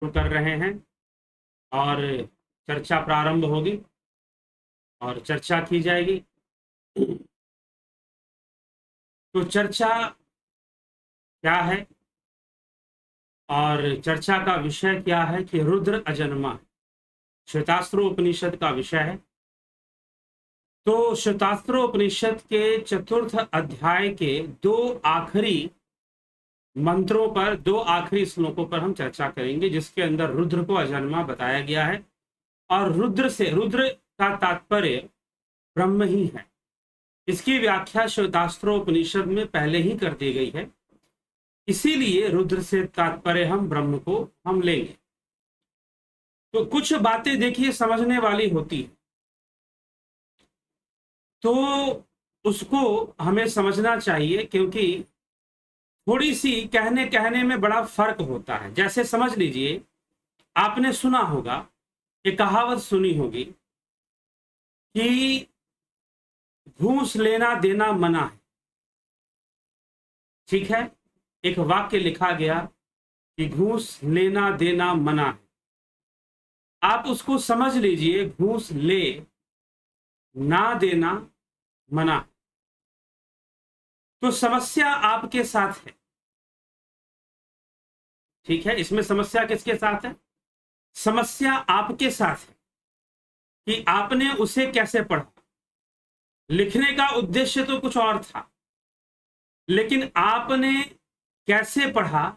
शुरू कर रहे हैं और चर्चा प्रारंभ होगी और चर्चा की जाएगी। तो चर्चा क्या है और चर्चा का विषय क्या है कि रुद्र अजन्मा श्वेतास्त्रोपनिषद का विषय है। तो श्वेतास्त्रोपनिषद के चतुर्थ अध्याय के दो आखिरी मंत्रों पर, दो आखिरी श्लोकों पर हम चर्चा करेंगे, जिसके अंदर रुद्र को अजन्मा बताया गया है और रुद्र का तात्पर्य ब्रह्म ही है। इसकी व्याख्या श्वेतास्त्रोपनिषद में पहले ही कर दी गई है, इसीलिए रुद्र से तात्पर्य हम ब्रह्म को हम लेंगे। तो कुछ बातें देखिए समझने वाली होती है, तो उसको हमें समझना चाहिए, क्योंकि थोड़ी सी कहने में बड़ा फर्क होता है। जैसे समझ लीजिए, आपने सुना होगा, एक कहावत सुनी होगी कि घूस लेना देना मना है। ठीक है, एक वाक्य लिखा गया कि घूस लेना देना मना है। आप उसको समझ लीजिए, घूस ले ना देना मना। तो समस्या आपके साथ है। ठीक है, इसमें समस्या किसके साथ है? समस्या आपके साथ है कि आपने उसे कैसे पढ़ा। लिखने का उद्देश्य तो कुछ और था, लेकिन आपने कैसे पढ़ा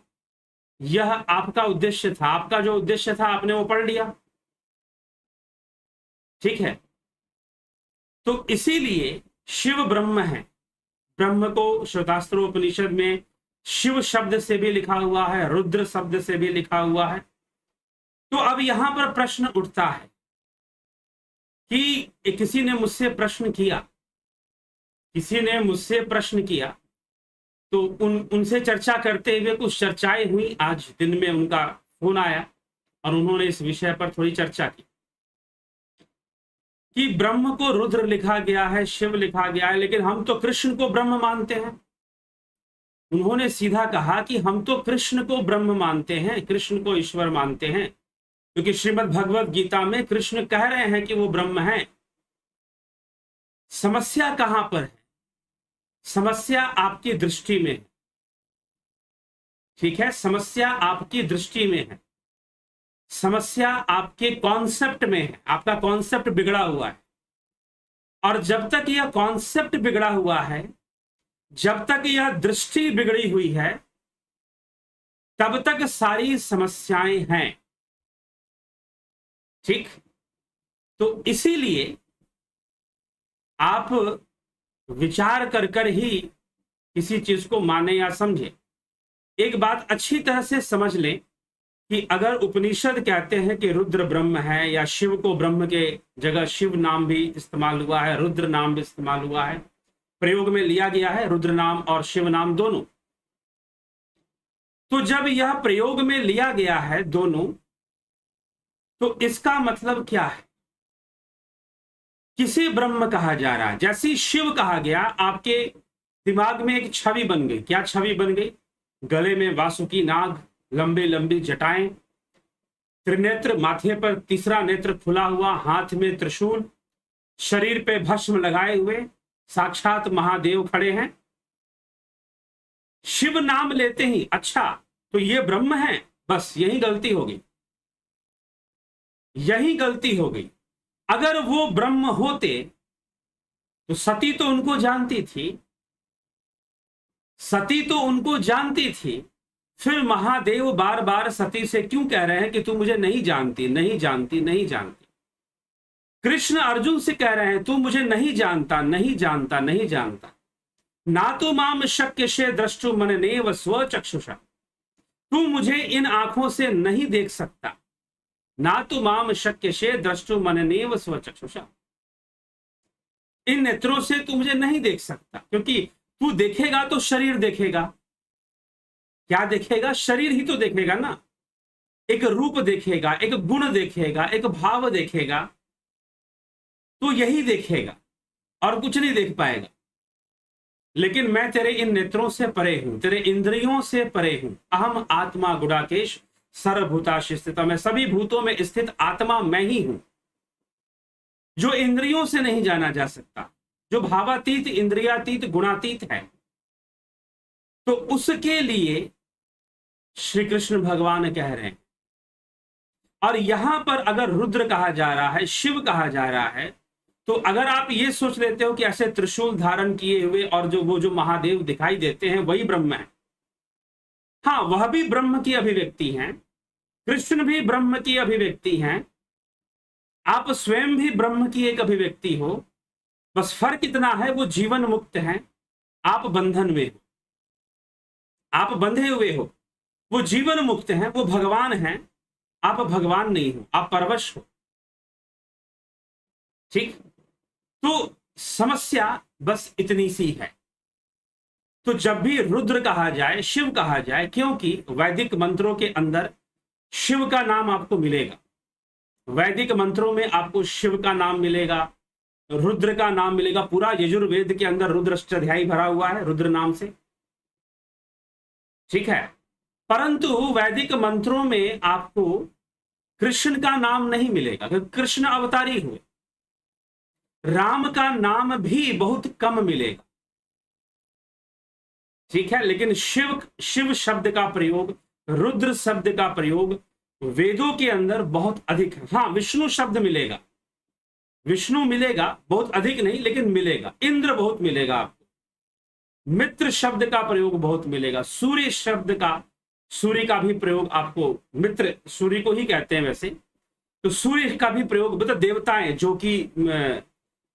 यह आपका उद्देश्य था। आपका जो उद्देश्य था आपने वो पढ़ लिया। ठीक है, तो इसीलिए शिव ब्रह्म है। ब्रह्म को श्वेतास्त्रोपनिषद में शिव शब्द से भी लिखा हुआ है, रुद्र शब्द से भी लिखा हुआ है। तो अब यहां पर प्रश्न उठता है कि किसी ने मुझसे प्रश्न किया, तो उनसे चर्चा करते हुए कुछ चर्चाएं हुई। आज दिन में उनका फोन आया और उन्होंने इस विषय पर थोड़ी चर्चा की कि ब्रह्म को रुद्र लिखा गया है, शिव लिखा गया है, लेकिन हम तो कृष्ण को ब्रह्म मानते हैं। उन्होंने सीधा कहा कि हम तो कृष्ण को ब्रह्म मानते हैं, कृष्ण को ईश्वर मानते हैं, क्योंकि श्रीमद् भगवत गीता में कृष्ण कह रहे हैं कि वो ब्रह्म है। समस्या कहां पर है? समस्या आपकी दृष्टि में है। ठीक है, समस्या आपकी दृष्टि में है, समस्या आपके कॉन्सेप्ट में है। आपका कॉन्सेप्ट बिगड़ा हुआ है, और जब तक यह कॉन्सेप्ट बिगड़ा हुआ है, जब तक यह दृष्टि बिगड़ी हुई है, तब तक सारी समस्याएं हैं। ठीक, तो इसीलिए आप विचार कर ही किसी चीज को माने या समझे। एक बात अच्छी तरह से समझ लें कि अगर उपनिषद कहते हैं कि रुद्र ब्रह्म है, या शिव को ब्रह्म के जगह शिव नाम भी इस्तेमाल हुआ है, रुद्र नाम भी इस्तेमाल हुआ है, प्रयोग में लिया गया है रुद्र नाम और शिव नाम दोनों। तो जब यह प्रयोग में लिया गया है दोनों, तो इसका मतलब क्या है? किसे ब्रह्म कहा जा रहा है? जैसे शिव कहा गया, आपके दिमाग में एक छवि बन गई। क्या छवि बन गई? गले में वासुकी नाग, लंबी लंबी जटाएं, त्रिनेत्र, माथे पर तीसरा नेत्र खुला हुआ, हाथ में त्रिशूल, शरीर पे भस्म लगाए हुए साक्षात महादेव खड़े हैं। शिव नाम लेते ही अच्छा तो ये ब्रह्म है, बस यही गलती होगी, यही गलती हो गई। अगर वो ब्रह्म होते तो सती तो उनको जानती थी, सती तो उनको जानती थी, फिर महादेव बार बार सती से क्यों कह रहे हैं कि तू मुझे नहीं जानती, नहीं जानती, नहीं जानती? कृष्ण अर्जुन से कह रहे हैं तू मुझे नहीं जानता, नहीं जानता, नहीं जानता। ना तो माम शक्य से द्रष्टु मननेव स्वचक्षुषा, तू मुझे इन आंखों से नहीं देख सकता। ना तो माम शक्य से द्रष्टु मननेव स्वचक्षुषा, इन नेत्रों से तू मुझे नहीं देख सकता, क्योंकि तू देखेगा तो शरीर देखेगा। क्या देखेगा? शरीर ही तो देखेगा ना। एक रूप देखेगा, एक गुण देखेगा, एक भाव देखेगा, तो यही देखेगा और कुछ नहीं देख पाएगा। लेकिन मैं तेरे इन नेत्रों से परे हूं, तेरे इंद्रियों से परे हूं। अहम आत्मा गुडाकेश सर्वभूताश स्थित, मैं सभी भूतों में स्थित आत्मा मैं ही हूं, जो इंद्रियों से नहीं जाना जा सकता, जो भावातीत, इंद्रियातीत, गुणातीत है। तो उसके लिए श्री कृष्ण भगवान कह रहे हैं। और यहां पर अगर रुद्र कहा जा रहा है, शिव कहा जा रहा है, तो अगर आप ये सोच लेते हो कि ऐसे त्रिशूल धारण किए हुए और जो महादेव दिखाई देते हैं वही ब्रह्म है, हाँ वह भी ब्रह्म की अभिव्यक्ति है, कृष्ण भी ब्रह्म की अभिव्यक्ति है, आप स्वयं भी ब्रह्म की एक अभिव्यक्ति हो। बस फर्क इतना है, वो जीवन मुक्त है, आप बंधन में हो, आप बंधे हुए हो। वो जीवन मुक्त है, वो भगवान है, आप भगवान नहीं हो, आप परवश हो। ठीक, तो समस्या बस इतनी सी है। तो जब भी रुद्र कहा जाए, शिव कहा जाए, क्योंकि वैदिक मंत्रों के अंदर शिव का नाम आपको मिलेगा, वैदिक मंत्रों में आपको शिव का नाम मिलेगा, रुद्र का नाम मिलेगा। पूरा यजुर्वेद के अंदर रुद्राष्टाध्यायी भरा हुआ है रुद्र नाम से, ठीक है। परंतु वैदिक मंत्रों में आपको कृष्ण का नाम नहीं मिलेगा, क्योंकि कृष्ण अवतारी हुए। राम का नाम भी बहुत कम मिलेगा, ठीक है। लेकिन शिव शब्द का प्रयोग, रुद्र शब्द का प्रयोग वेदों के अंदर बहुत अधिक है। हाँ, विष्णु शब्द मिलेगा, विष्णु मिलेगा, बहुत अधिक नहीं लेकिन मिलेगा। इंद्र बहुत मिलेगा आपको, मित्र शब्द का प्रयोग बहुत मिलेगा, सूर्य शब्द का, सूर्य का भी प्रयोग आपको, मित्र सूर्य को ही कहते हैं वैसे, तो सूर्य का भी प्रयोग, मतलब देवताएं जो कि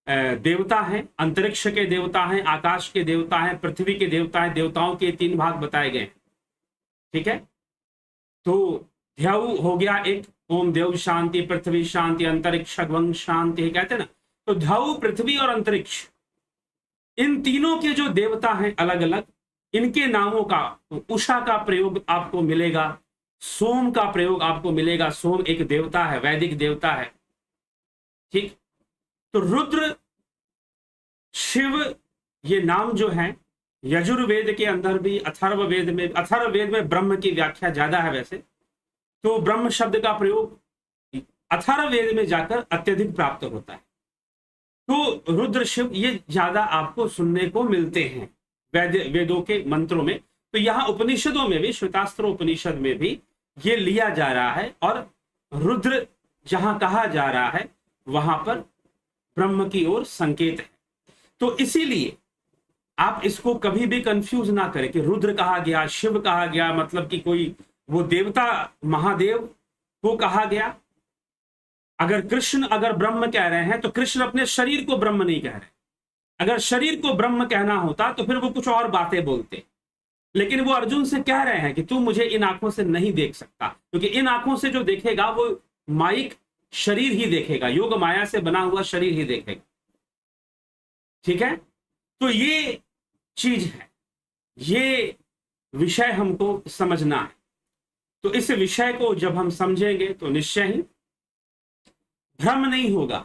देवता हैं, अंतरिक्ष के देवता हैं, आकाश के देवता हैं, पृथ्वी के देवता हैं, देवताओं के 3 भाग बताए गए, ठीक है। तो ध्यौ हो गया एक, ओम देव शांति, पृथ्वी शांति, अंतरिक्ष गंग शांति कहते हैं ना। तो ध्यौ, पृथ्वी और अंतरिक्ष, इन तीनों के जो देवता हैं अलग अलग, इनके नामों का, उषा का प्रयोग आपको मिलेगा, सोम का प्रयोग आपको मिलेगा। सोम एक देवता है, वैदिक देवता है, ठीक। तो रुद्र, शिव, ये नाम जो है यजुर्वेद के अंदर भी, अथर्ववेद में ब्रह्म की व्याख्या ज्यादा है वैसे, तो ब्रह्म शब्द का प्रयोग अथर्ववेद में जाकर अत्यधिक प्राप्त होता है। तो रुद्र, शिव ये ज्यादा आपको सुनने को मिलते हैं वेदों के मंत्रों में। तो यहां उपनिषदों में भी, श्वेतास्त्र उपनिषद में भी ये लिया जा रहा है, और रुद्र जहां कहा जा रहा है वहां पर ब्रह्म की ओर संकेत है। तो इसीलिए आप इसको कभी भी कंफ्यूज ना करें कि रुद्र कहा गया, शिव कहा गया, मतलब कि कोई वो देवता महादेव को कहा गया। अगर कृष्ण अगर ब्रह्म कह रहे हैं तो कृष्ण अपने शरीर को ब्रह्म नहीं कह रहे। अगर शरीर को ब्रह्म कहना होता तो फिर वो कुछ और बातें बोलते, लेकिन वो अर्जुन से कह रहे हैं कि तू मुझे इन आंखों से नहीं देख सकता, क्योंकि इन आंखों से जो देखेगा वो माइक शरीर ही देखेगा, योग माया से बना हुआ शरीर ही देखेगा, ठीक है। तो ये चीज है, ये विषय हमको समझना है। तो इस विषय को जब हम समझेंगे तो निश्चय ही भ्रम नहीं होगा।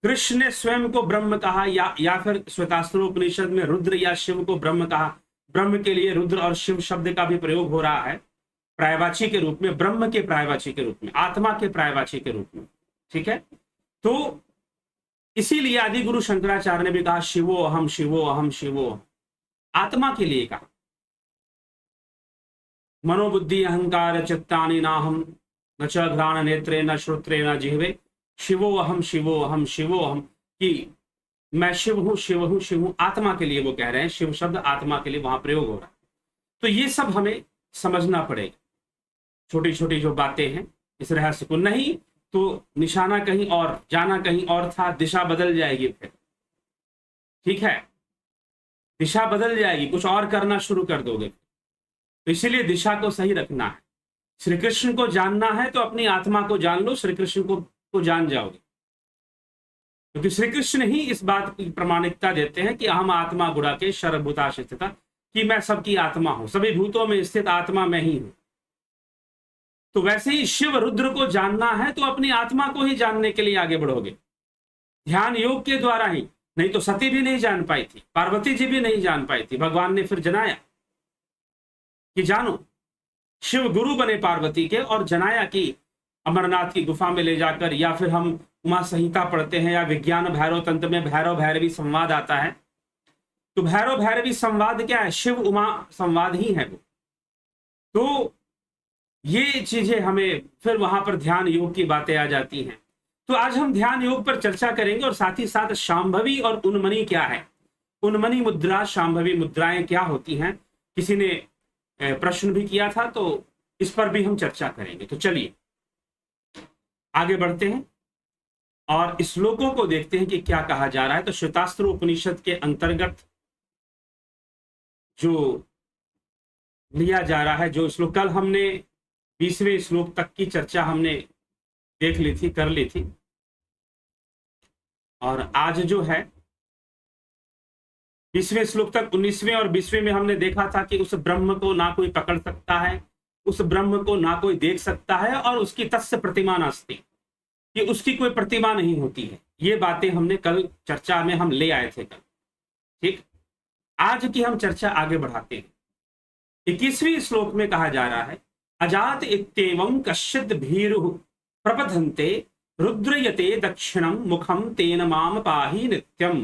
कृष्ण ने स्वयं को ब्रह्म कहा, या फिर श्वेतास्त्रोपनिषद में रुद्र या शिव को ब्रह्म कहा। ब्रह्म के लिए रुद्र और शिव शब्द का भी प्रयोग हो रहा है पर्यायवाची के रूप में, ब्रह्म के पर्यायवाची के रूप में, आत्मा के पर्यायवाची के रूप में, ठीक है। तो इसीलिए आदि गुरु शंकराचार्य ने भी कहा शिवो अहम, शिवो अहम, शिवो अहम, आत्मा के लिए कहा। मनोबुद्धि अहंकार चित्तानि नाहम, न च घ्राण नेत्रे, न श्रोत्रे, न जिह्वे, शिवो अहम, शिवो अहम, शिवो अहम, कि मैं शिव हूं, शिव हूं, शिव हूं। आत्मा के लिए वो कह रहे हैं, शिव शब्द आत्मा के लिए वहां प्रयोग हो रहा है। तो ये सब हमें समझना पड़ेगा, छोटी छोटी जो बातें हैं इस रहस्य को, नहीं तो निशाना कहीं और, जाना कहीं और था, दिशा बदल जाएगी फिर, ठीक है, दिशा बदल जाएगी, कुछ और करना शुरू कर दोगे। तो इसीलिए दिशा को सही रखना है। श्री कृष्ण को जानना है तो अपनी आत्मा को जान लो, श्री कृष्ण को जान जाओगे, क्योंकि श्री कृष्ण ही इस बात की प्रमाणिकता देते हैं कि हम आत्मा गुड़ा के सर्वभूताश स्थिता, कि मैं सबकी आत्मा हूं, सभी भूतों में स्थित आत्मा मैं ही हूं। तो वैसे ही शिव रुद्र को जानना है तो अपनी आत्मा को ही जानने के लिए आगे बढ़ोगे, ध्यान योग के द्वारा ही। नहीं तो सती भी नहीं जान पाई थी, पार्वती जी भी नहीं जान पाई थी, भगवान ने फिर जनाया कि जानो। शिव गुरु बने पार्वती के और जनाया कि अमरनाथ की गुफा में ले जाकर, या फिर हम उमा संहिता पढ़ते हैं या विज्ञान भैरव तंत्र में भैरव भैरवी संवाद आता है, तो भैरव भैरवी संवाद क्या है? शिव उमा संवाद ही है वो। तो ये चीजें हमें फिर वहां पर ध्यान योग की बातें आ जाती हैं। तो आज हम ध्यान योग पर चर्चा करेंगे और साथ ही साथ शांभवी और उन्मनी क्या है, उन्मनी मुद्रा, शांभवी मुद्राएं क्या होती हैं, किसी ने प्रश्न भी किया था, तो इस पर भी हम चर्चा करेंगे। तो चलिए आगे बढ़ते हैं और श्लोकों को देखते हैं कि क्या कहा जा रहा है। तो श्वेतास्त्र उपनिषद के अंतर्गत जो लिया जा रहा है, जो श्लोक कल हमने 20वें श्लोक तक की चर्चा हमने देख ली थी, कर ली थी, और आज जो है 20वें श्लोक तक, 19वें और 20वें में हमने देखा था कि उस ब्रह्म को ना कोई पकड़ सकता है, उस ब्रह्म को ना कोई देख सकता है, और उसकी तस्य प्रतिमा नास्ति, कि उसकी कोई प्रतिमा नहीं होती है। ये बातें हमने कल चर्चा में हम ले आए थे कल। ठीक, आज की हम चर्चा आगे बढ़ाते हैं। 21वें श्लोक में कहा जा रहा है, अजात इत्येवं कश्चित् भीरुः प्रपथन्ते रुद्रयते दक्षिणम मुखम तेन माम पाहि नित्यम।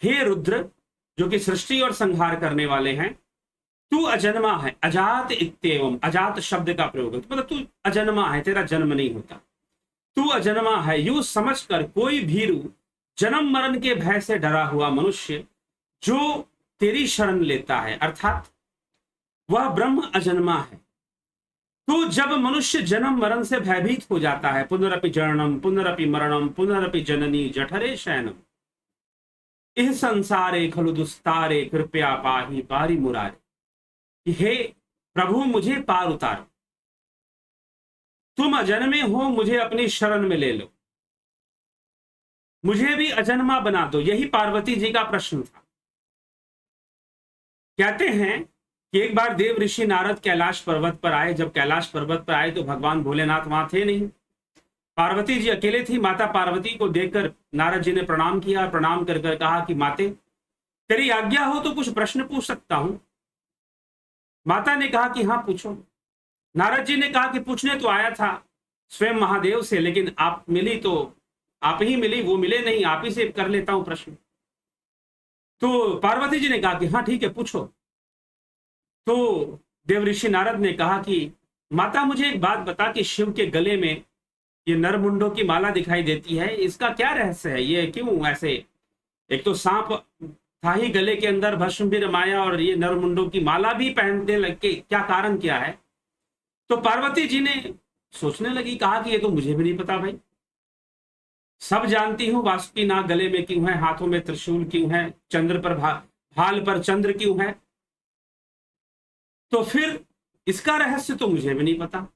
हे रुद्र, जो कि सृष्टि और संहार करने वाले हैं, तू अजन्मा है। अजात इत्येवं, अजात शब्द का प्रयोग है, मतलब तू अजन्मा है, तेरा जन्म नहीं होता, तू अजन्मा है। यूं समझकर कोई भीरु, जन्म मरण के भय से डरा हुआ मनुष्य जो तेरी शरण लेता है, अर्थात वह ब्रह्म अजन्मा है। तो जब मनुष्य जन्म मरण से भयभीत हो जाता है, पुनरपि जननम पुनरपि मरणम पुनरपि जननी जठरे शयनम, इह संसारे खलु दुस्तारे कृपया पाहि पारि मुरारे। हे प्रभु, मुझे पार उतारो, तुम अजन्मे हो, मुझे अपनी शरण में ले लो, मुझे भी अजन्मा बना दो। यही पार्वती जी का प्रश्न था। कहते हैं कि एक बार देव ऋषि नारद कैलाश पर्वत पर आए। जब कैलाश पर्वत पर आए तो भगवान भोलेनाथ वहां थे नहीं, पार्वती जी अकेले थी। माता पार्वती को देखकर नारद जी ने प्रणाम किया, प्रणाम कर कर कहा कि माते, तेरी आज्ञा हो तो कुछ प्रश्न पूछ सकता हूं। माता ने कहा कि हाँ पूछो। नारद जी ने कहा कि पूछने तो आया था स्वयं महादेव से, लेकिन आप मिली तो आप ही मिली, वो मिले नहीं, आप ही से कर लेता हूं प्रश्न। तो पार्वती जी ने कहा कि हाँ ठीक है पूछो। तो देव ऋषि नारद ने कहा कि माता, मुझे एक बात बता कि शिव के गले में ये नरमुंडों की माला दिखाई देती है, इसका क्या रहस्य है? ये क्यों ऐसे, एक तो सांप था ही गले के अंदर, भस्म भी रमाया, और ये नरमुंडों की माला भी पहनने लग के, क्या कारण क्या है? तो पार्वती जी ने सोचने लगी, कहा कि ये तो मुझे भी नहीं पता भाई, सब जानती हूं वासुकी नाग गले में क्यों है, हाथों में त्रिशूल क्यों है, चंद्र पर भाल पर चंद्र क्यों है, तो फिर इसका रहस्य तो मुझे भी नहीं पता।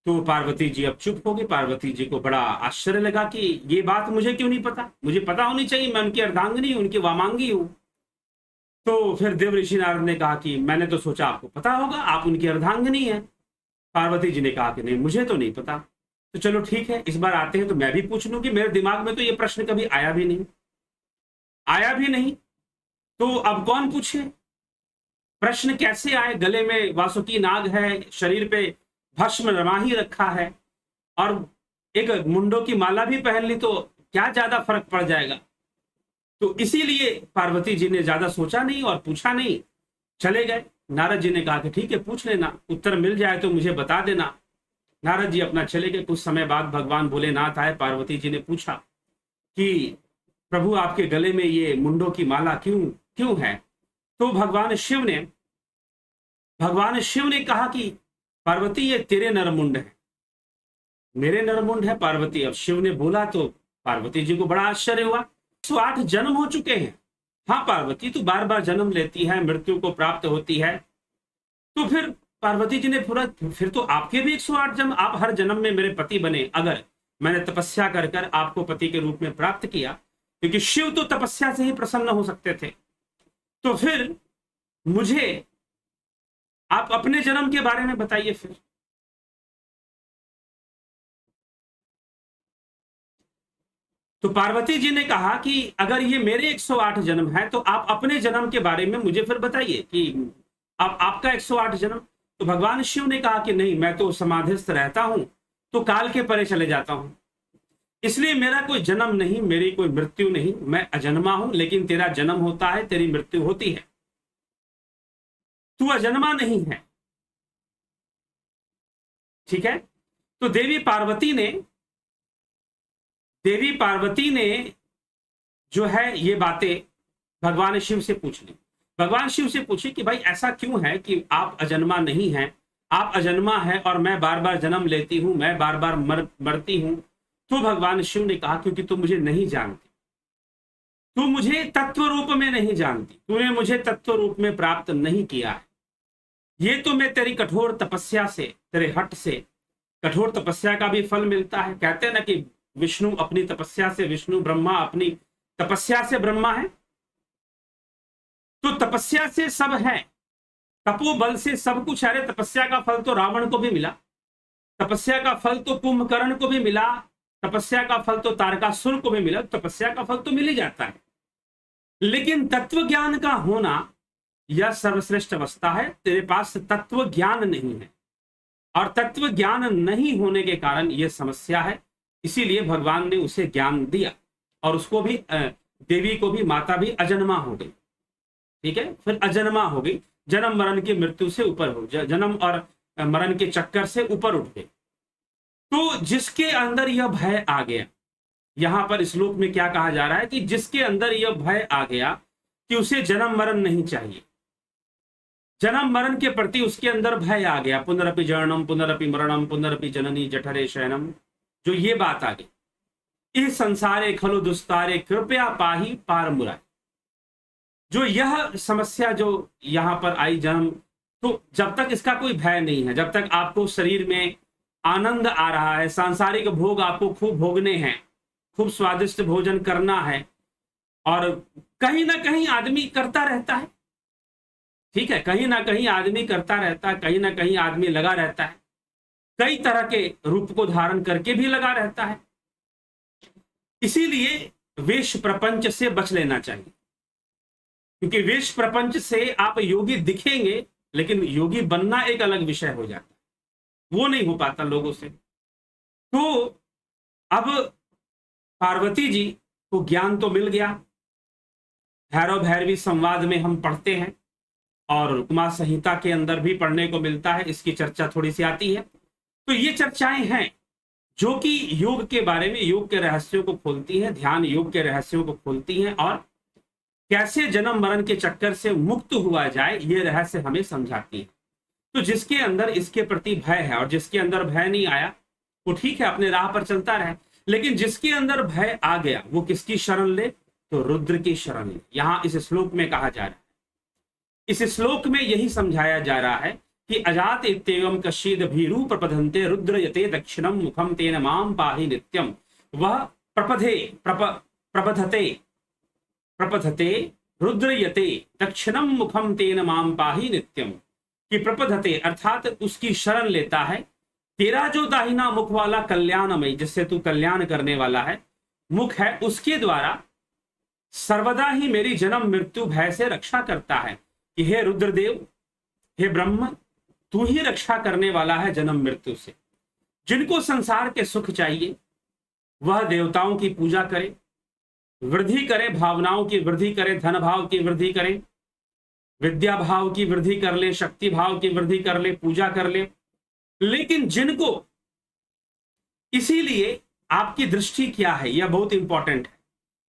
तो पार्वती जी अब चुप हो गई। पार्वती जी को बड़ा आश्चर्य लगा कि ये बात मुझे क्यों नहीं पता, मुझे पता होनी चाहिए, मैं उनकी अर्धांगिनी हूं, उनकी वामांगी हूं। तो फिर देव ऋषि नारद ने कहा कि मैंने तो सोचा आपको पता होगा, आप उनकी अर्धांगिनी है। पार्वती जी ने कहा कि नहीं, मुझे तो नहीं पता। तो चलो ठीक है, इस बार आते हैं तो मैं भी पूछ लूं कि मेरे दिमाग में तो ये प्रश्न कभी आया भी नहीं। तो अब कौन पूछे, प्रश्न कैसे आए? गले में वासुकी नाग है, शरीर पे भस्म रमा ही रखा है, और एक मुंडों की माला भी पहन ली, तो क्या ज्यादा फर्क पड़ जाएगा? तो इसीलिए पार्वती जी ने ज्यादा सोचा नहीं और पूछा नहीं, चले गए। नारद जी ने कहा कि ठीक है पूछ लेना, उत्तर मिल जाए तो मुझे बता देना। नारद जी अपना चले गए। कुछ समय बाद भगवान भोलेनाथ आए। पार्वती जी ने पूछा कि प्रभु, आपके गले में ये मुंडों की माला क्यों है? तो भगवान शिव ने कहा कि पार्वती, ये तेरे नरमुंड है, मेरे नरमुंड है पार्वती। अब शिव ने बोला तो पार्वती जी को बड़ा आश्चर्य हुआ। 108 जन्म हो चुके हैं। हाँ पार्वती, तू बार बार जन्म लेती है, मृत्यु को प्राप्त होती है। तो फिर पार्वती जी ने पूरा, फिर तो आपके भी 108 जन्म, आप हर जन्म में मेरे पति बने, अगर मैंने तपस्या कर कर आपको पति के रूप में प्राप्त किया, क्योंकि शिव तो तपस्या से ही प्रसन्न हो सकते थे। तो फिर मुझे आप अपने जन्म के बारे में बताइए फिर। तो पार्वती जी ने कहा कि अगर ये मेरे 108 जन्म है तो आप अपने जन्म के बारे में मुझे फिर बताइए कि आप आपका 108 जन्म। तो भगवान शिव ने कहा कि नहीं, मैं तो समाधिस्थ रहता हूं, तो काल के परे चले जाता हूं, इसलिए मेरा कोई जन्म नहीं, मेरी कोई मृत्यु नहीं, मैं अजन्मा हूं, लेकिन तेरा जन्म होता है, तेरी मृत्यु होती है, तू अजन्मा नहीं है। ठीक है। तो देवी पार्वती ने जो है ये बातें भगवान शिव से पूछ ली। भगवान शिव से पूछी कि भाई ऐसा क्यों है कि आप अजन्मा नहीं हैं, आप अजन्मा है और मैं बार बार जन्म लेती हूं, मैं बार बार मरती हूं। तो भगवान शिव ने कहा क्योंकि तुम मुझे नहीं जानती, तू मुझे तत्व रूप में नहीं जानती, तूने मुझे तत्व रूप में प्राप्त नहीं किया है। ये तो मैं तेरी कठोर तपस्या से, तेरे हट से, कठोर तपस्या का भी फल मिलता है। कहते हैं ना कि विष्णु अपनी तपस्या से विष्णु, ब्रह्मा अपनी तपस्या से ब्रह्मा है। तो तपस्या से सब है, तपोबल से सब कुछ। अरे तपस्या का फल तो रावण को भी मिला, तपस्या का फल तो कुंभकर्ण को भी मिला, तपस्या का फल तो तारकासुर को भी मिला। तपस्या का फल तो मिल ही जाता है, लेकिन तत्व ज्ञान का होना यह सर्वश्रेष्ठ अवस्था है। तेरे पास तत्व ज्ञान नहीं है, और तत्व ज्ञान नहीं होने के कारण यह समस्या है। इसीलिए भगवान ने उसे ज्ञान दिया, और उसको भी, देवी को भी, माता भी अजन्मा हो गई। ठीक है, फिर अजन्मा हो गई, जन्म मरण की मृत्यु से ऊपर हो, जन्म और मरण के चक्कर से ऊपर उठ गए। तो जिसके अंदर यह भय आ गया, यहां पर श्लोक में क्या कहा जा रहा है कि जिसके अंदर यह भय आ गया कि उसे जन्म मरण नहीं चाहिए, जन्म मरण के प्रति उसके अंदर भय आ गया, पुनरपि जननम पुनरपि मरणम पुनरपि जननी जठरे शयनम, जो ये बात आ गई, इस संसारे खलु दुस्तारे कृपया पाही पार मुरारी, जो यह समस्या जो यहां पर आई जन्म, तो जब तक इसका कोई भय नहीं है, जब तक आपको शरीर में आनंद आ रहा है, सांसारिक भोग आपको खूब भोगने हैं, खूब स्वादिष्ट भोजन करना है, और कहीं ना कहीं आदमी करता रहता है। ठीक है, कहीं ना कहीं आदमी करता रहता है, कहीं ना कहीं आदमी लगा रहता है, कई तरह के रूप को धारण करके भी लगा रहता है। इसीलिए वेश प्रपंच से बच लेना चाहिए, क्योंकि वेश प्रपंच से आप योगी दिखेंगे, लेकिन योगी बनना एक अलग विषय हो जाता है, वो नहीं हो पाता लोगों से। तो अब पार्वती जी को ज्ञान तो मिल गया, भैरव भैरवी संवाद में हम पढ़ते हैं, और कुमार संहिता के अंदर भी पढ़ने को मिलता है, इसकी चर्चा थोड़ी सी आती है। तो ये चर्चाएं हैं जो कि योग के बारे में, योग के रहस्यों को खोलती हैं, ध्यान योग के रहस्यों को खोलती हैं, और कैसे जन्म मरण के चक्कर से मुक्त हुआ जाए, ये रहस्य हमें समझाती है। तो जिसके अंदर इसके प्रति भय है, और जिसके अंदर भय नहीं आया, वो ठीक है, अपने राह पर चलता रहे। लेकिन जिसके अंदर भय आ गया, वो किसकी शरण ले? तो रुद्र की शरण ले। यहां इस श्लोक में कहा जा रहा है, इस श्लोक में यही समझाया जा रहा है कि अजात इत्येवं कश्चिद भीरू प्रपधन्ते रुद्र यते दक्षिणम मुखम तेन माम पाहि नित्यम। वह प्रपधते रुद्र यते दक्षिणम मुखम तेन माम पाहि नित्यम, कि प्रपधते अर्थात उसकी शरण लेता है, तेरा जो दाहिना मुख वाला कल्याणमय, जिससे तू कल्याण करने वाला है, मुख है, उसके द्वारा सर्वदा ही मेरी जन्म मृत्यु भय से रक्षा करता है। कि हे रुद्रदेव, हे ब्रह्म, तू ही रक्षा करने वाला है जन्म मृत्यु से। जिनको संसार के सुख चाहिए, वह देवताओं की पूजा करे, वृद्धि करे, भावनाओं की वृद्धि करे, धन भाव की वृद्धि करे, विद्या भाव की वृद्धि कर ले, शक्ति भाव की वृद्धि कर ले, पूजा कर ले। लेकिन जिनको, इसीलिए आपकी दृष्टि क्या है, यह बहुत इंपॉर्टेंट है।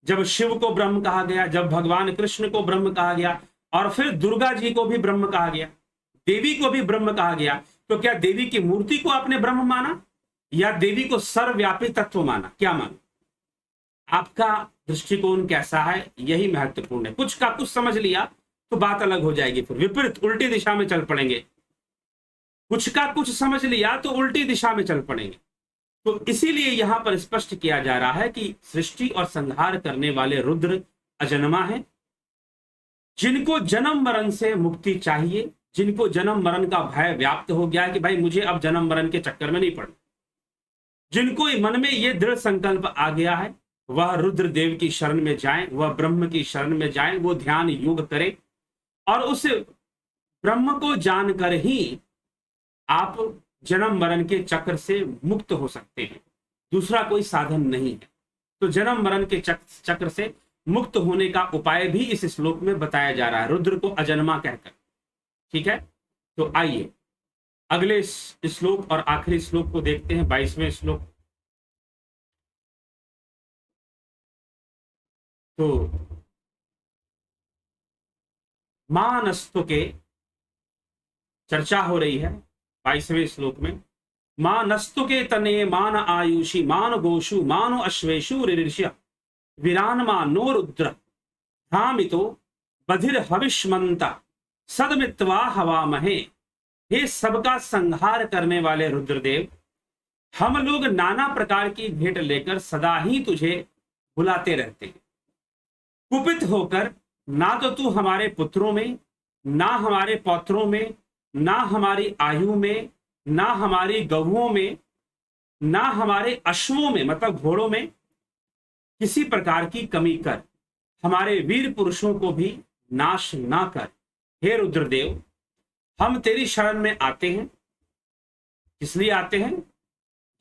जब शिव को ब्रह्म कहा गया, जब भगवान कृष्ण को ब्रह्म कहा गया, और फिर दुर्गा जी को भी ब्रह्म कहा गया, देवी को भी ब्रह्म कहा गया, तो क्या देवी की मूर्ति को आपने ब्रह्म माना, या देवी को सर्वव्यापी तत्व माना? क्या माना? आपका दृष्टिकोण कैसा है, यही महत्वपूर्ण है। कुछ का कुछ समझ लिया तो बात अलग हो जाएगी, फिर विपरीत उल्टी दिशा में चल पड़ेंगे। कुछ का कुछ समझ लिया तो उल्टी दिशा में चल पड़ेंगे। तो इसीलिए यहां पर स्पष्ट किया जा रहा है कि सृष्टि और संहार करने वाले रुद्र अजन्मा है। जिनको जन्म मरण से मुक्ति चाहिए, जिनको जन्म मरण का भय व्याप्त हो गया है कि भाई मुझे अब जन्म मरण के चक्कर में नहीं पड़ना, जिनको मन में यह दृढ़ संकल्प आ गया है, वह रुद्रदेव की शरण में जाएं, वह ब्रह्म की शरण में जाएं, वो ध्यान योग करें, और उस ब्रह्म को जानकर ही आप जन्म मरण के चक्र से मुक्त हो सकते हैं, दूसरा कोई साधन नहीं है। तो जन्म मरण के चक्र से मुक्त होने का उपाय भी इस श्लोक में बताया जा रहा है, रुद्र को अजन्मा कहकर। ठीक है, तो आइए अगले श्लोक और आखिरी श्लोक को देखते हैं, 22वें श्लोक। तो मानस्तु के चर्चा हो रही है 22वें श्लोक में। मानस्तु के तने मान आयुषी मान गोषु मानो अश्वेशु ऋषि वीरानमा नो रुद्र धामितो बधिर हविष्मंता सदमित्वा हवामहे। हे सबका संहार करने वाले रुद्रदेव, हम लोग नाना प्रकार की भेंट लेकर सदा ही तुझे बुलाते रहते हैं। कुपित होकर ना तो तू हमारे पुत्रों में, ना हमारे पौत्रों में, ना हमारी आयु में, ना हमारी गौओं में, ना हमारे अश्वों में मतलब घोड़ों में किसी प्रकार की कमी कर, हमारे वीर पुरुषों को भी नाश ना कर। हे रुद्रदेव, हम तेरी शरण में आते हैं। इसलिए आते हैं,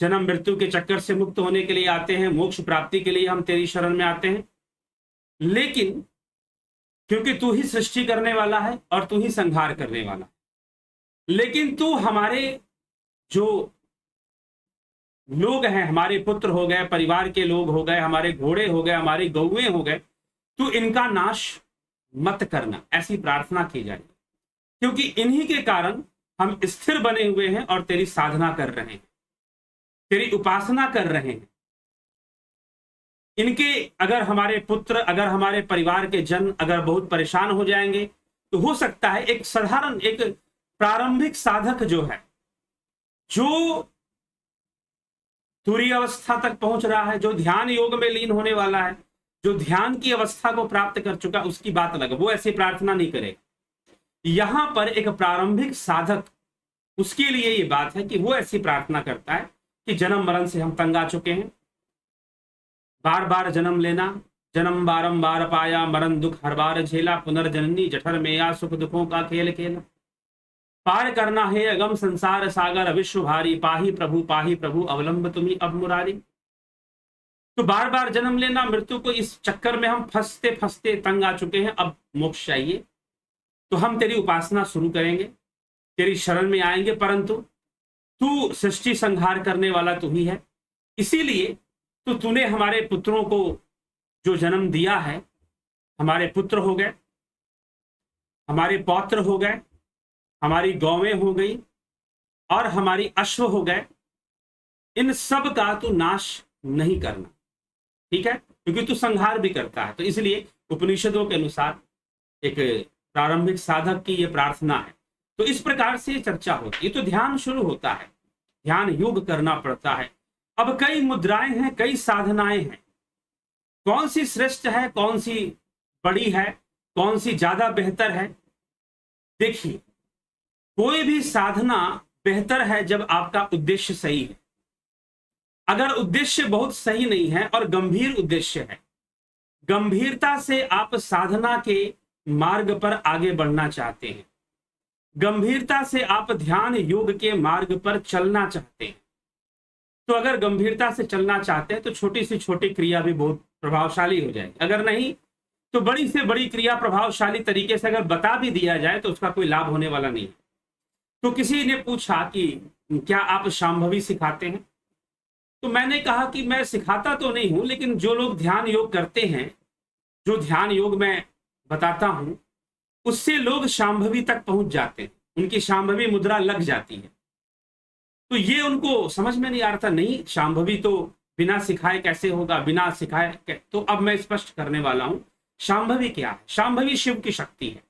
जन्म मृत्यु के चक्कर से मुक्त होने के लिए आते हैं, मोक्ष प्राप्ति के लिए हम तेरी शरण में आते हैं। लेकिन क्योंकि तू ही सृष्टि करने वाला है और तू ही संहार करने वाला है, लेकिन तू हमारे जो लोग हैं, हमारे पुत्र हो गए, परिवार के लोग हो गए, हमारे घोड़े हो गए, हमारी गौएं हो गए, तू इनका नाश मत करना, ऐसी प्रार्थना की जाए। क्योंकि इन्हीं के कारण हम स्थिर बने हुए हैं और तेरी साधना कर रहे हैं, तेरी उपासना कर रहे हैं। इनके अगर हमारे पुत्र, अगर हमारे परिवार के जन अगर बहुत परेशान हो जाएंगे तो हो सकता है एक साधारण, एक प्रारंभिक साधक जो है, जो तुरीय अवस्था तक पहुंच रहा है, जो ध्यान योग में लीन होने वाला है, जो ध्यान की अवस्था को प्राप्त कर चुका, उसकी बात अलग, वो ऐसी प्रार्थना नहीं करे। यहां पर एक प्रारंभिक साधक, उसके लिए ये बात है कि वो ऐसी प्रार्थना करता है कि जन्म मरण से हम तंग आ चुके हैं, बार बार जन्म लेना, जन्म बारंबार पाया, मरण दुख हर बार झेला, पुनर्जननी जठर में या सुख दुखों का खेल खेला, पार करना है अगम संसार सागर विश्व भारी, पाही प्रभु अवलंब तुम्ही अब मुरारी। तो बार बार जन्म लेना, मृत्यु को, इस चक्कर में हम फंसते फंसते तंग आ चुके हैं, अब मोक्ष चाहिए। तो हम तेरी उपासना शुरू करेंगे, तेरी शरण में आएंगे, परंतु तू सृष्टि संहार करने वाला तू ही है। इसीलिए तो तूने हमारे पुत्रों को जो जन्म दिया है, हमारे पुत्र हो गए, हमारे पौत्र हो गए, हमारी गौवें हो गई और हमारी अश्व हो गए, इन सब का तू नाश नहीं करना। ठीक है, क्योंकि तू संहार भी करता है। तो इसलिए उपनिषदों के अनुसार एक प्रारंभिक साधक की यह प्रार्थना है। तो इस प्रकार से चर्चा होती है। तो ध्यान शुरू होता है, ध्यान योग करना पड़ता है। अब कई मुद्राएं हैं, कई साधनाएं हैं, कौन सी श्रेष्ठ है, कौन सी बड़ी है, कौन सी ज्यादा बेहतर है? देखिए, कोई भी साधना बेहतर है जब आपका उद्देश्य सही है। अगर उद्देश्य बहुत सही नहीं है और गंभीर उद्देश्य है, गंभीरता से आप साधना के मार्ग पर आगे बढ़ना चाहते हैं, गंभीरता से आप ध्यान योग के मार्ग पर चलना चाहते हैं, तो अगर गंभीरता से चलना चाहते हैं तो छोटी से छोटी क्रिया भी बहुत प्रभावशाली हो जाएगी। अगर नहीं तो बड़ी से बड़ी क्रिया प्रभावशाली तरीके से अगर बता भी दिया जाए तो उसका कोई लाभ होने वाला नहीं। तो किसी ने पूछा कि क्या आप शांभवी सिखाते हैं? तो मैंने कहा कि मैं सिखाता तो नहीं हूं, लेकिन जो लोग ध्यान योग करते हैं, जो ध्यान योग मैं बताता हूं, उससे लोग शांभवी तक पहुंच जाते हैं, उनकी शांभवी मुद्रा लग जाती है। तो ये उनको समझ में नहीं आ रहा था, नहीं शांभवी तो बिना सिखाए कैसे होगा, बिना सिखाए। तो अब मैं स्पष्ट करने वाला हूं, शांभवी क्या है। शांभवी शिव की शक्ति है।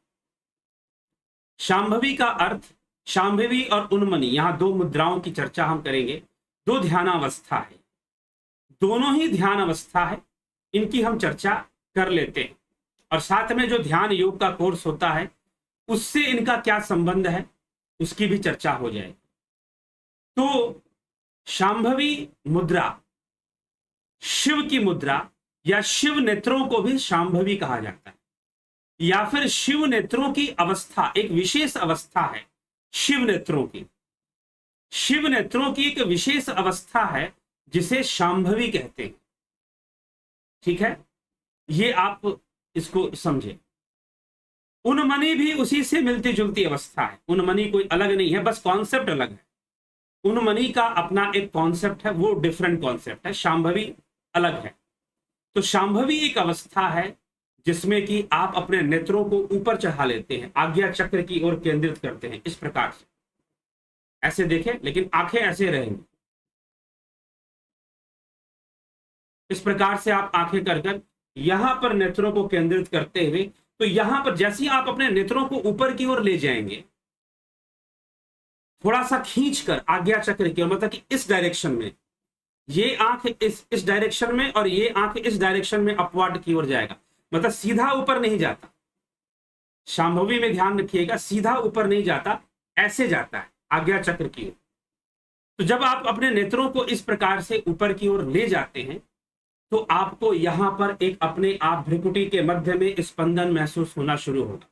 शांभवी का अर्थ, शांभवी और उन्मनी, यहां दो मुद्राओं की चर्चा हम करेंगे। दो ध्यानावस्था है, दोनों ही ध्यान अवस्था है, इनकी हम चर्चा कर लेते हैं। और साथ में जो ध्यान योग का कोर्स होता है उससे इनका क्या संबंध है उसकी भी चर्चा हो जाएगी। तो शांभवी मुद्रा, शिव की मुद्रा या शिव नेत्रों को भी शांभवी कहा जाता है, या फिर शिव नेत्रों की अवस्था, एक विशेष अवस्था है शिव नेत्रों की। शिव नेत्रों की एक विशेष अवस्था है जिसे शांभवी कहते हैं। ठीक है, ये आप इसको समझे। उन्मनी भी उसी से मिलती जुलती अवस्था है। उन्मनी कोई अलग नहीं है, बस कॉन्सेप्ट अलग है। उन्मनी का अपना एक कॉन्सेप्ट है, वो डिफरेंट कॉन्सेप्ट है, शांभवी अलग है। तो शांभवी एक अवस्था है जिसमें कि आप अपने नेत्रों को ऊपर चढ़ा लेते हैं, आज्ञा चक्र की ओर केंद्रित करते हैं, इस प्रकार से। ऐसे देखें, लेकिन आंखें ऐसे रहेंगी, इस प्रकार से आप आंखें कर कर यहां पर नेत्रों को केंद्रित करते हुए, तो यहां पर जैसे ही आप अपने नेत्रों को ऊपर की ओर ले जाएंगे, थोड़ा सा खींच कर आज्ञा चक्र की ओर, मतलब कि इस डायरेक्शन में, ये आंख इस डायरेक्शन में और ये आंख इस डायरेक्शन में अपवर्ड की ओर जाएगा, मतलब सीधा ऊपर नहीं जाता। शांभवी में ध्यान रखिएगा, सीधा ऊपर नहीं जाता, ऐसे जाता है आज्ञा चक्र की ओर। तो जब आप अपने नेत्रों को इस प्रकार से ऊपर की ओर ले जाते हैं, तो आपको यहां पर एक अपने आप भ्रुकुटी के मध्य में स्पंदन महसूस होना शुरू होगा।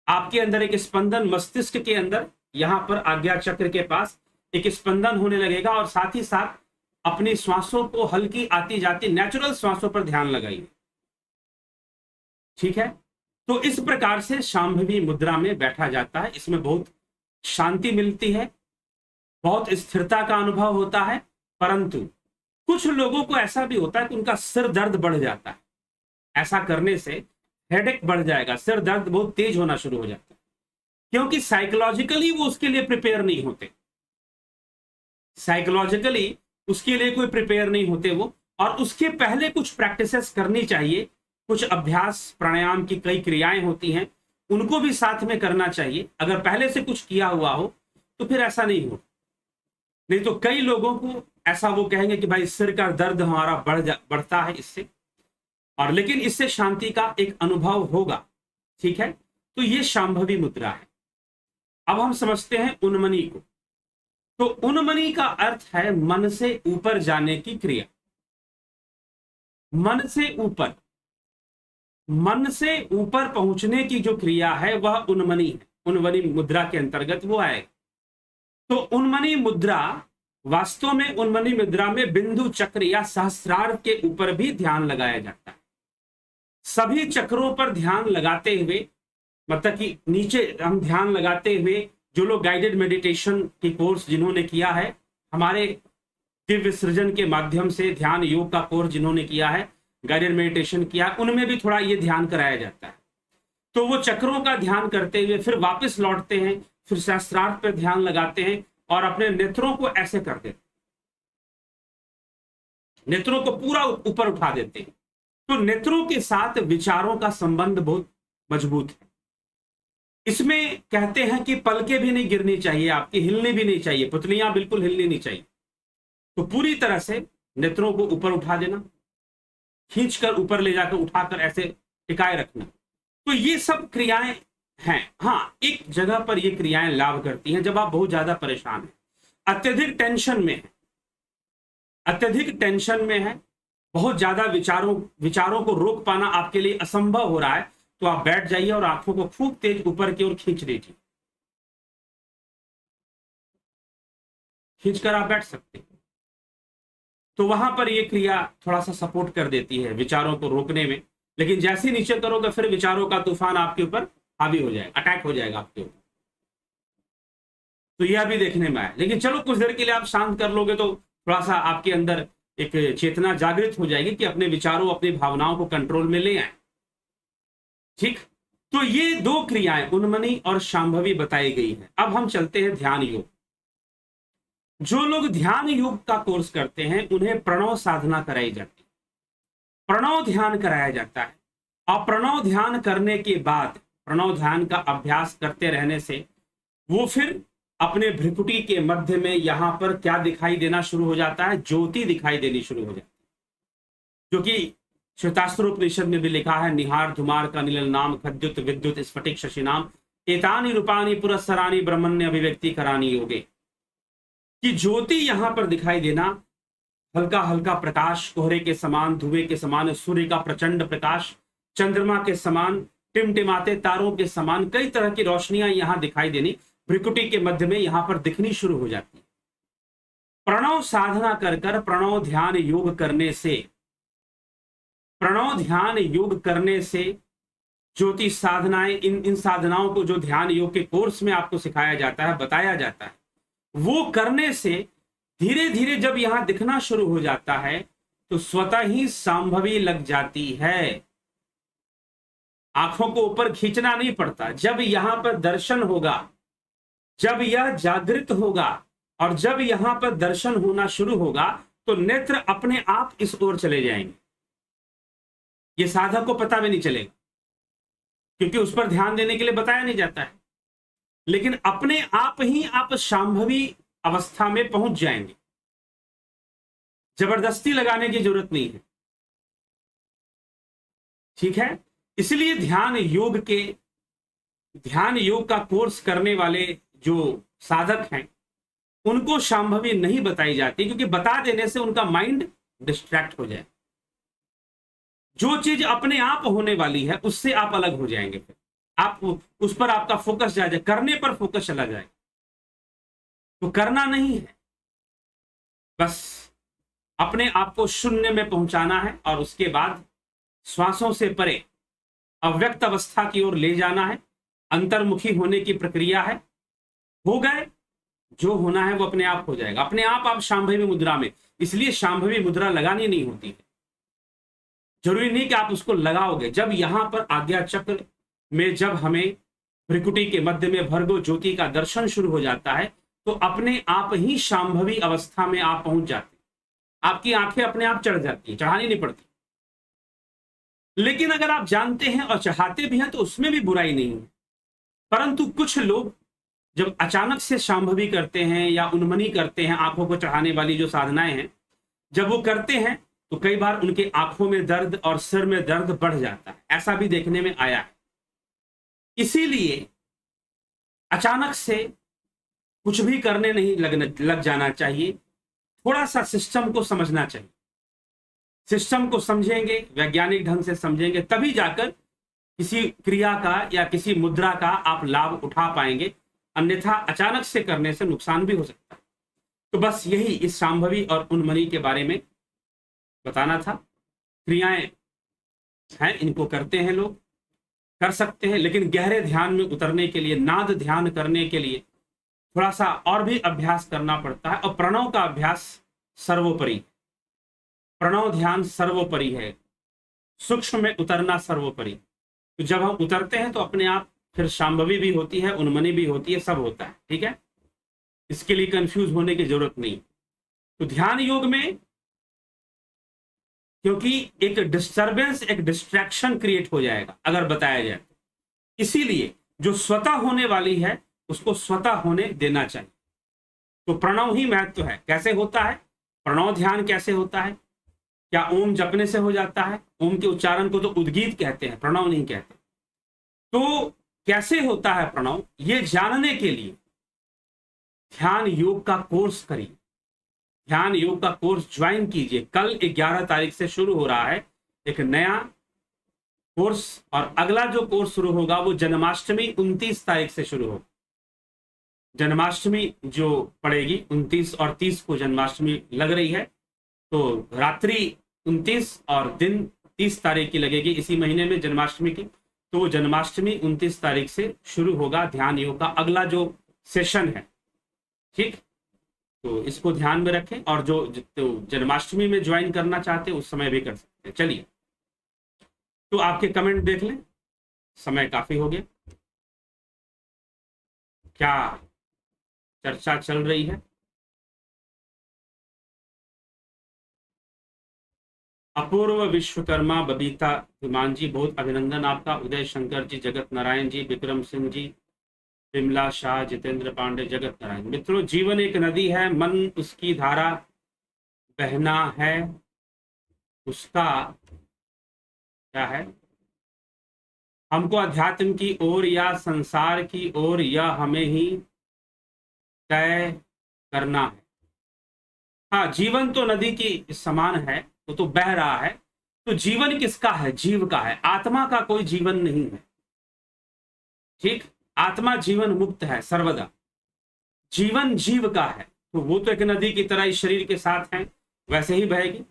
आपके अंदर एक स्पंदन, मस्तिष्क के अंदर यहां पर आज्ञा चक्र के पास एक स्पंदन होने लगेगा, और साथ ही साथ अपनी श्वासों को हल्की आती जाती नेचुरल श्वासों पर ध्यान लगाइए। ठीक है, तो इस प्रकार से शांभवी मुद्रा में बैठा जाता है। इसमें बहुत शांति मिलती है, बहुत स्थिरता का अनुभव होता है, परंतु कुछ लोगों को ऐसा भी होता है कि उनका सिर दर्द बढ़ जाता है। ऐसा करने से हेडेक बढ़ जाएगा, सिर दर्द बहुत तेज होना शुरू हो जाता है, क्योंकि साइकोलॉजिकली वो उसके लिए प्रिपेयर नहीं होते, साइकोलॉजिकली उसके लिए कोई प्रिपेयर नहीं होते वो। और उसके पहले कुछ प्रैक्टिसेस करनी चाहिए, कुछ अभ्यास प्राणायाम की कई क्रियाएं होती हैं, उनको भी साथ में करना चाहिए। अगर पहले से कुछ किया हुआ हो तो फिर ऐसा नहीं हो। नहीं तो कई लोगों को ऐसा वो कहेंगे कि भाई सिर का दर्द हमारा बढ़ता है इससे, और लेकिन इससे शांति का एक अनुभव होगा। ठीक है, तो ये शांभवी मुद्रा है। अब हम समझते हैं उन्मनी को। तो उन्मनी का अर्थ है मन से ऊपर जाने की क्रिया। मन से ऊपर, मन से ऊपर पहुंचने की जो क्रिया है वह उन्मनी है। उन्मनी मुद्रा के अंतर्गत वो आएगा। तो उन्मनी मुद्रा, वास्तव में उन्मनी मुद्रा में बिंदु चक्र या सहस्रार के ऊपर भी ध्यान लगाया जाता है। सभी चक्रों पर ध्यान लगाते हुए, मतलब कि नीचे हम ध्यान लगाते हुए, जो लोग गाइडेड मेडिटेशन की कोर्स जिन्होंने किया है, हमारे दिव्य सृजन के माध्यम से ध्यान योग का कोर्स जिन्होंने किया है, गाइडेड मेडिटेशन किया, उनमें भी थोड़ा ये ध्यान कराया जाता है। तो वो चक्रों का ध्यान करते हुए फिर वापस लौटते हैं, फिर सहस्रार्थ पर ध्यान लगाते हैं और अपने नेत्रों को ऐसे कर देते, नेत्रों को पूरा ऊपर उठा देते हैं। तो नेत्रों के साथ विचारों का संबंध बहुत मजबूत है। इसमें कहते हैं कि पलकें भी नहीं गिरनी चाहिए, आपकी हिलनी भी नहीं चाहिए, पुतलियां बिल्कुल हिलनी नहीं चाहिए। तो पूरी तरह से नेत्रों को ऊपर उठा देना, खींचकर ऊपर ले जाकर उठाकर ऐसे टिकाए रखना। तो ये सब क्रियाएं हैं। हाँ, एक जगह पर ये क्रियाएं लाभ करती हैं जब आप बहुत ज्यादा परेशान हैं, अत्यधिक टेंशन में है, अत्यधिक टेंशन में है, बहुत ज्यादा विचारों को रोक पाना आपके लिए असंभव हो रहा है, तो आप बैठ जाइए और आंखों को खूब तेज ऊपर की ओर खींच लीजिए। खींचकर आप बैठ सकते हैं। तो वहां पर यह क्रिया थोड़ा सा सपोर्ट कर देती है विचारों को रोकने में। लेकिन जैसे ही नीचे करोगे फिर विचारों का तूफान आपके ऊपर हावी हो जाएगा, अटैक हो जाएगा आपके ऊपर। तो यह भी देखने में आया। लेकिन चलो कुछ देर के लिए आप शांत कर लोगे तो थोड़ा सा आपके अंदर एक चेतना जागृत हो जाएगी कि अपने विचारों, अपनी भावनाओं को कंट्रोल में ले आए। ठीक, तो ये दो क्रियाएं उन्मनी और शांभवी बताई गई है। अब हम चलते हैं ध्यान योग। जो लोग ध्यान योग का कोर्स करते हैं उन्हें प्रणव साधना कराई जाती है, प्रणव ध्यान कराया जाता है। और प्रणव ध्यान करने के बाद, प्रणव ध्यान का अभ्यास करते रहने से वो फिर अपने भ्रुकुटी के मध्य में यहां पर क्या दिखाई देना शुरू हो जाता है, ज्योति दिखाई देनी शुरू हो जाती है, जो कि श्वेतास्त्रोपनिषद में भी लिखा है, निहार धुमार का नील नाम खद्युत विद्युत स्फटिक शशि नाम एतानी रूपानी पुरस्सरानी ब्रह्मण्य अभिव्यक्ति करानी योगे। कि ज्योति यहां पर दिखाई देना, हल्का हल्का प्रकाश, कोहरे के समान, धुएं के समान, सूर्य का प्रचंड प्रकाश, चंद्रमा के समान, टिमटिमाते तारों के समान, कई तरह की रोशनियां यहां दिखाई देनी भ्रुकुटी के मध्य में यहां पर दिखनी शुरू हो जाती है। प्रणव साधना कर कर, प्रणव ध्यान योग करने से, प्रणव ध्यान योग करने से ज्योति साधनाएं, इन साधनाओं को जो ध्यान योग के कोर्स में आपको सिखाया जाता है, बताया जाता है, वो करने से धीरे धीरे जब यहां दिखना शुरू हो जाता है तो स्वतः ही संभवी लग जाती है। आंखों को ऊपर खींचना नहीं पड़ता। जब यहां पर दर्शन होगा, जब यह जागृत होगा और जब यहां पर दर्शन होना शुरू होगा तो नेत्र अपने आप इस ओर चले जाएंगे। ये साधक को पता भी नहीं चलेगा क्योंकि उस पर ध्यान देने के लिए बताया नहीं जाता है, लेकिन अपने आप ही आप शांभवी अवस्था में पहुंच जाएंगे। जबरदस्ती लगाने की जरूरत नहीं है, ठीक है। इसलिए ध्यान योग का कोर्स करने वाले जो साधक हैं उनको शांभवी नहीं बताई जाती, क्योंकि बता देने से उनका माइंड डिस्ट्रैक्ट हो जाए। जो चीज अपने आप होने वाली है उससे आप अलग हो जाएंगे, फिर आप उस पर आपका फोकस जाए, करने पर फोकस चला जाए। तो करना नहीं है, बस अपने आप को शून्य में पहुंचाना है और उसके बाद श्वासों से परे अव्यक्त अवस्था की ओर ले जाना है। अंतर्मुखी होने की प्रक्रिया है। हो गए, जो होना है वो अपने आप हो जाएगा। अपने आप शांभवी मुद्रा में, इसलिए शांभवी मुद्रा लगानी नहीं होती है। जरूरी नहीं कि आप उसको लगाओगे। जब यहां पर आज्ञा चक्र में जब हमें भ्रिकुटी के मध्य में भर्गो ज्योति का दर्शन शुरू हो जाता है तो अपने आप ही शांभवी अवस्था में आप पहुंच जाते हैं। आपकी आंखें अपने आप चढ़ जाती हैं, चढ़ानी नहीं पड़ती। लेकिन अगर आप जानते हैं और चाहते भी हैं तो उसमें भी बुराई नहीं है। परंतु कुछ लोग जब अचानक से शांभवी करते हैं या उन्मनी करते हैं, आंखों को चढ़ाने वाली जो साधनाएं हैं, जब वो करते हैं तो कई बार उनके आंखों में दर्द और सिर में दर्द बढ़ जाता है। ऐसा भी देखने में आया है। इसीलिए अचानक से कुछ भी करने नहीं लग जाना चाहिए। थोड़ा सा सिस्टम को समझना चाहिए। सिस्टम को समझेंगे, वैज्ञानिक ढंग से समझेंगे, तभी जाकर किसी क्रिया का या किसी मुद्रा का आप लाभ उठा पाएंगे। अन्यथा अचानक से करने से नुकसान भी हो सकता है। तो बस यही इस शांभवी और उन्मनी के बारे में बताना था। क्रियाएं हैं, इनको करते हैं, लोग कर सकते हैं, लेकिन गहरे ध्यान में उतरने के लिए, नाद ध्यान करने के लिए थोड़ा सा और भी अभ्यास करना पड़ता है। और प्रणव का अभ्यास सर्वोपरि, प्रणव ध्यान सर्वोपरि है, सूक्ष्म में उतरना सर्वोपरि। तो जब हम उतरते हैं तो अपने आप फिर शांभवी भी होती है, उन्मनी भी होती है, सब होता है, ठीक है। इसके लिए कंफ्यूज होने की जरूरत नहीं। तो ध्यान योग में क्योंकि एक डिस्टर्बेंस, एक डिस्ट्रैक्शन क्रिएट हो जाएगा अगर बताया जाए, इसीलिए जो स्वतः होने वाली है उसको स्वतः होने देना चाहिए। तो प्रणव ही महत्व है। कैसे होता है प्रणव ध्यान? कैसे होता है? क्या ओम जपने से हो जाता है? ओम के उच्चारण को तो उद्गीत कहते हैं, प्रणव नहीं कहते। तो कैसे होता है प्रणव, ये जानने के लिए ध्यान योग का कोर्स करिए, ध्यान योग का कोर्स ज्वाइन कीजिए। कल 11 तारीख से शुरू हो रहा है एक नया कोर्स, और अगला जो कोर्स शुरू होगा वो जन्माष्टमी 29 तारीख से शुरू होगा। जन्माष्टमी जो पड़ेगी 29 और 30 को जन्माष्टमी लग रही है, तो रात्रि 29 और दिन 30 तारीख की लगेगी इसी महीने में जन्माष्टमी की। तो जन्माष्टमी 29 तारीख से शुरू होगा ध्यान योग का अगला जो सेशन है, ठीक। तो इसको ध्यान में रखें, और जो जन्माष्टमी में ज्वाइन करना चाहते हैं उस समय भी कर सकते हैं। चलिए, तो आपके कमेंट देख लें, समय काफी हो गया। क्या चर्चा चल रही है? अपूर्व विश्वकर्मा, बबीता हिमान जी, बहुत अभिनंदन आपका। उदय शंकर जी, जगत नारायण जी, विक्रम सिंह जी, विमला शाह, जितेंद्र पांडे, जगत नारायण। मित्रों, जीवन एक नदी है, मन उसकी धारा बहना है, उसका क्या है, हमको अध्यात्म की ओर या संसार की ओर, यह हमें ही तय करना है। हाँ, जीवन तो नदी की समान है, वो तो बह रहा है। तो जीवन किसका है? जीव का है। आत्मा का कोई जीवन नहीं है, ठीक। आत्मा जीवन मुक्त है सर्वदा, जीवन जीव का है। तो वो तो एक नदी की तरह इस शरीर के साथ है, वैसे ही बहेगी।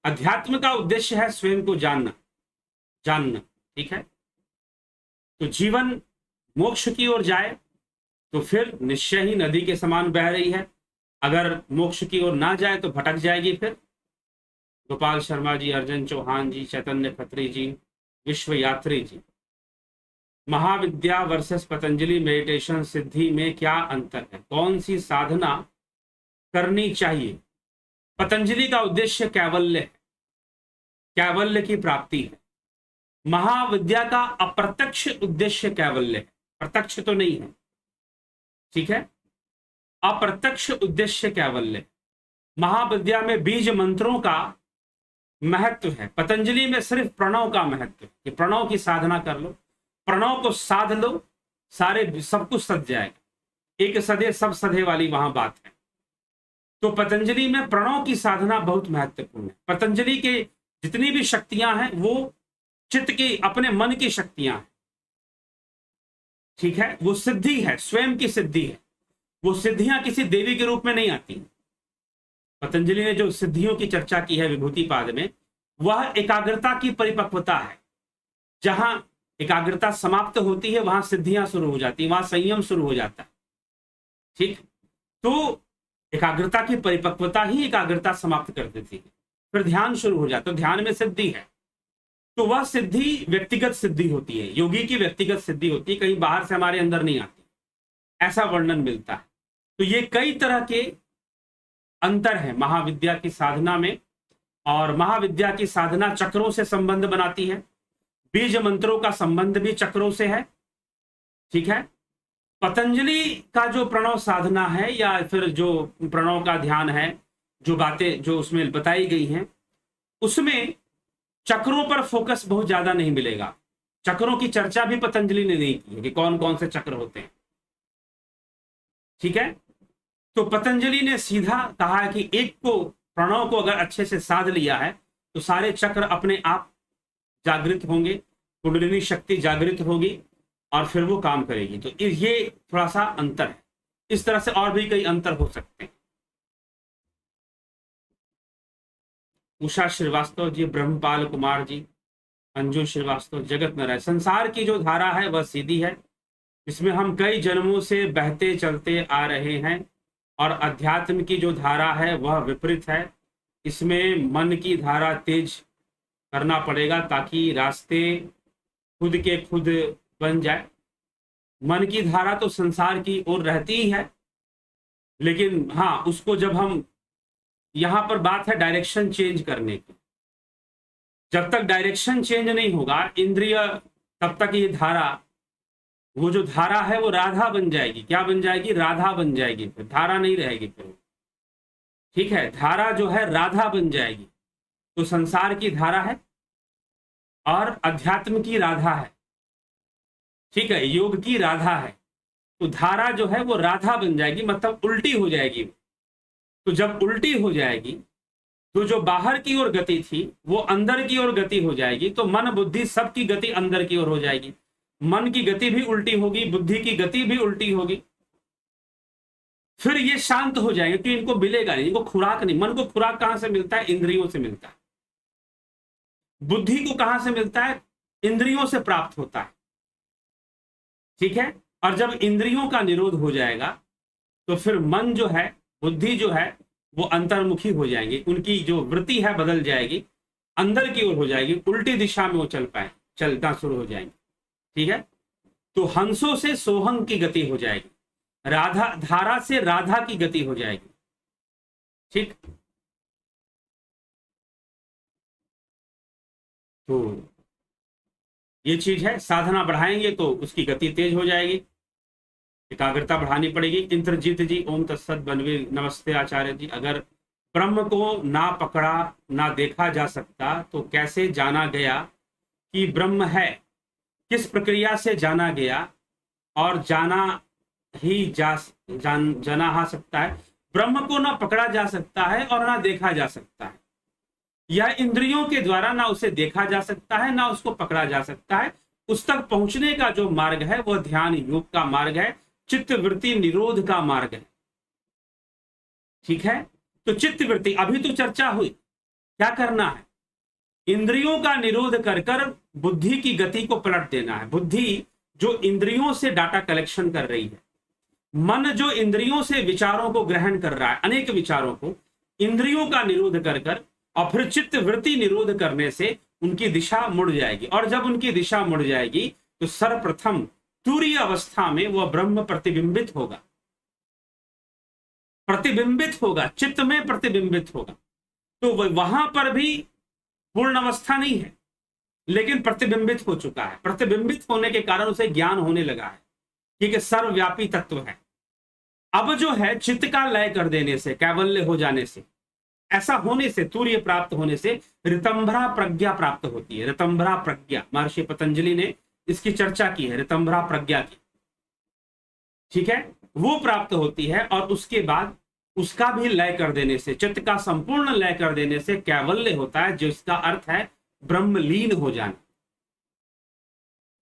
अध्यात्म का उद्देश्य है स्वयं को जानना, ठीक है। तो जीवन मोक्ष की ओर जाए तो फिर निश्चय ही नदी के समान बह रही है, अगर मोक्ष की ओर ना जाए तो भटक जाएगी। फिर गोपाल शर्मा जी, अर्जन चौहान जी, चैतन्य खत्री जी, विश्व यात्री जी, महाविद्या वर्सेस पतंजलि मेडिटेशन सिद्धि में क्या अंतर है, कौन सी साधना करनी चाहिए? पतंजलि का उद्देश्य कैवल्य है, कैवल्य की प्राप्ति है। महाविद्या का अप्रत्यक्ष उद्देश्य कैवल्य है, प्रत्यक्ष तो नहीं है, ठीक है, अप्रत्यक्ष उद्देश्य कैवल्य। महाविद्या में बीज मंत्रों का महत्व है, पतंजलि में सिर्फ प्रणव का महत्व है कि प्रणव की साधना कर लो, प्रणव को साध लो, सारे सब कुछ सध जाएगा। एक सधे सब सधे वाली वहां बात है। तो पतंजलि में प्रणव की साधना बहुत महत्वपूर्ण है। पतंजलि के जितनी भी शक्तियां हैं वो चित्त की, अपने मन की शक्तियां हैं, ठीक है। वो सिद्धि है, स्वयं की सिद्धि है। वो सिद्धियां किसी देवी के रूप में नहीं आती। पतंजलि ने जो सिद्धियों की चर्चा की है विभूति पाद में, वह एकाग्रता की परिपक्वता है। जहां एकाग्रता समाप्त होती है वहां सिद्धियां शुरू हो जाती है, वहां संयम शुरू हो जाता है, ठीक। तो एकाग्रता की परिपक्वता ही एकाग्रता समाप्त कर देती है, फिर ध्यान शुरू हो जाता है। ध्यान में सिद्धि है, तो वह सिद्धि व्यक्तिगत सिद्धि होती है, योगी की व्यक्तिगत सिद्धि होती है, कहीं बाहर से हमारे अंदर नहीं आती, ऐसा वर्णन मिलता है। तो ये कई तरह के अंतर है महाविद्या की साधना में। और महाविद्या की साधना चक्रों से संबंध बनाती है, बीज मंत्रों का संबंध भी चक्रों से है, ठीक है। पतंजलि का जो प्रणव साधना है या फिर जो प्रणव का ध्यान है, जो बातें जो उसमें बताई गई हैं, उसमें चक्रों पर फोकस बहुत ज्यादा नहीं मिलेगा। चक्रों की चर्चा भी पतंजलि ने नहीं की है कि कौन कौन से चक्र होते हैं, ठीक है। तो पतंजलि ने सीधा कहा है कि एक को, प्रणव को अगर अच्छे से साध लिया है तो सारे चक्र अपने आप जागृत होंगे, कुंडलिनी शक्ति जागृत होगी और फिर वो काम करेगी। तो ये थोड़ा सा अंतर है। इस तरह से और भी कई अंतर हो सकते हैं। उषा श्रीवास्तव जी, ब्रह्मपाल कुमार जी, अंजू श्रीवास्तव, जगत नारायण, संसार की जो धारा है वह सीधी है, इसमें हम कई जन्मों से बहते चलते आ रहे हैं, और अध्यात्म की जो धारा है वह विपरीत है। इसमें मन की धारा तेज करना पड़ेगा ताकि रास्ते खुद के खुद बन जाए। मन की धारा तो संसार की ओर रहती ही है, लेकिन हाँ, उसको जब हम, यहां पर बात है डायरेक्शन चेंज करने की। जब तक डायरेक्शन चेंज नहीं होगा इंद्रिय, तब तक ये धारा, वो जो धारा है वो राधा बन जाएगी। क्या बन जाएगी? राधा बन जाएगी, फिर धारा नहीं रहेगी फिर, ठीक है। धारा जो है राधा बन जाएगी। तो संसार की धारा है और अध्यात्म की राधा है, ठीक है, योग की राधा है। तो धारा जो है वो राधा बन जाएगी, मतलब उल्टी हो जाएगी। तो जब उल्टी हो जाएगी तो जो बाहर की ओर गति थी वो अंदर की ओर गति हो जाएगी। तो मन बुद्धि सबकी गति अंदर की ओर हो जाएगी। मन की गति भी उल्टी होगी, बुद्धि की गति भी उल्टी होगी। फिर ये शांत हो जाएंगे कि इनको मिलेगा नहीं, इनको खुराक नहीं। मन को खुराक कहां से मिलता है? इंद्रियों से मिलता है। बुद्धि को कहां से मिलता है? इंद्रियों से प्राप्त होता है, ठीक है। और जब इंद्रियों का निरोध हो जाएगा तो फिर मन जो है, बुद्धि जो है, वो अंतर्मुखी हो जाएंगे। उनकी जो वृत्ति है बदल जाएगी, अंदर की ओर हो जाएगी, उल्टी दिशा में वो चलना शुरू हो जाएंगे, ठीक है। तो हंसों से सोहंग की गति हो जाएगी, राधा धारा से राधा की गति हो जाएगी, ठीक। तो ये चीज है, साधना बढ़ाएंगे तो उसकी गति तेज हो जाएगी, एकाग्रता बढ़ानी पड़ेगी। इंद्रजीत जी, ओम तत्सत बनवीर, नमस्ते आचार्य जी। अगर ब्रह्म को ना पकड़ा ना देखा जा सकता तो कैसे जाना गया कि ब्रह्म है? किस प्रक्रिया से जाना गया? और जाना सकता है। ब्रह्म को ना पकड़ा जा सकता है और ना देखा जा सकता है। यह इंद्रियों के द्वारा ना उसे देखा जा सकता है ना उसको पकड़ा जा सकता है। उस तक पहुंचने का जो मार्ग है वह ध्यान योग का मार्ग है, चित्त वृत्ति निरोध का मार्ग है। ठीक है, तो चित्त वृत्ति अभी तो चर्चा हुई, क्या करना है, इंद्रियों का निरोध कर कर बुद्धि की गति को पलट देना है। बुद्धि जो इंद्रियों से डाटा कलेक्शन कर रही है, मन जो इंद्रियों से विचारों को ग्रहण कर रहा है, अनेक विचारों को, इंद्रियों का निरोध कर कर और फिर चित्त वृत्ति निरोध करने से उनकी दिशा मुड़ जाएगी। और जब उनकी दिशा मुड़ जाएगी तो सर्वप्रथम तुरीय अवस्था में वह ब्रह्म प्रतिबिंबित होगा, प्रतिबिंबित होगा, चित्त में प्रतिबिंबित होगा। तो वहां पर भी पूर्ण अवस्था नहीं है, लेकिन प्रतिबिंबित हो चुका है। प्रतिबिंबित होने के कारण उसे ज्ञान होने लगा है, ठीक है, सर्वव्यापी तत्व है। अब जो है चित्त का लय कर देने से, कैवल्य हो जाने से, ऐसा होने से, तुर्य प्राप्त होने से ऋतंभरा प्रज्ञा प्राप्त होती है। ऋतंभरा प्रज्ञा, महर्षि पतंजलि ने इसकी चर्चा की है, ऋतंभरा प्रज्ञा की, ठीक है, वो प्राप्त होती है। और उसके बाद उसका भी लय कर देने से, चित्त का संपूर्ण लय कर देने से कैवल्य होता है, जिसका अर्थ है ब्रह्मलीन हो जाना,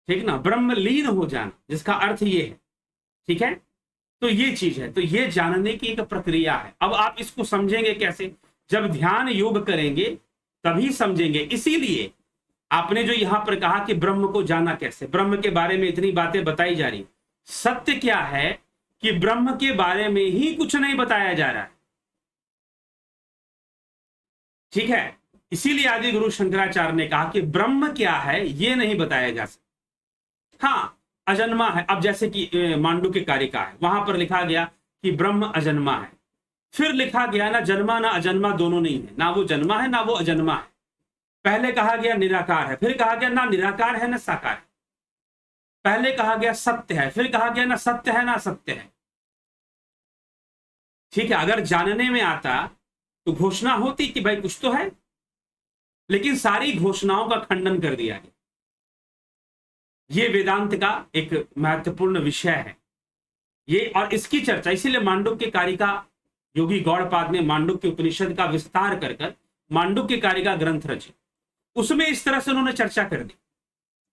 ठीक ना, ब्रह्मलीन हो जाना, जिसका अर्थ ये है, ठीक है। तो ये चीज है, तो ये जानने की एक प्रक्रिया है। अब आप इसको समझेंगे कैसे, जब ध्यान योग करेंगे तभी समझेंगे। इसीलिए आपने जो यहां पर कहा कि ब्रह्म को जाना कैसे, ब्रह्म के बारे में इतनी बातें बताई जा रही, सत्य क्या है कि ब्रह्म के बारे में ही कुछ नहीं बताया जा रहा है, ठीक है। इसीलिए आदि गुरु शंकराचार्य ने कहा कि ब्रह्म क्या है ये नहीं बताया जा सकता। हाँ, अजन्मा है। अब जैसे कि मांडू के कारिका है, वहां पर लिखा गया कि ब्रह्म अजन्मा है, फिर लिखा गया ना जन्मा ना अजन्मा दोनों नहीं है, ना वो जन्मा है ना वो अजन्मा है। पहले कहा गया निराकार है, फिर कहा गया ना निराकार है ना साकार है। पहले कहा गया सत्य है, फिर कहा गया ना सत्य है ना असत्य है, ठीक है। अगर जानने में आता तो घोषणा होती कि भाई कुछ तो है, लेकिन सारी घोषणाओं का खंडन कर दिया गया। ये वेदांत का एक महत्वपूर्ण विषय है ये, और इसकी चर्चा इसीलिए मांडुक्य कारिका, योगी गौड़पाद ने मांडुक्य उपनिषद का विस्तार कर कर मांडुक्य कारिका ग्रंथ रचे, उसमें इस तरह से उन्होंने चर्चा कर दी।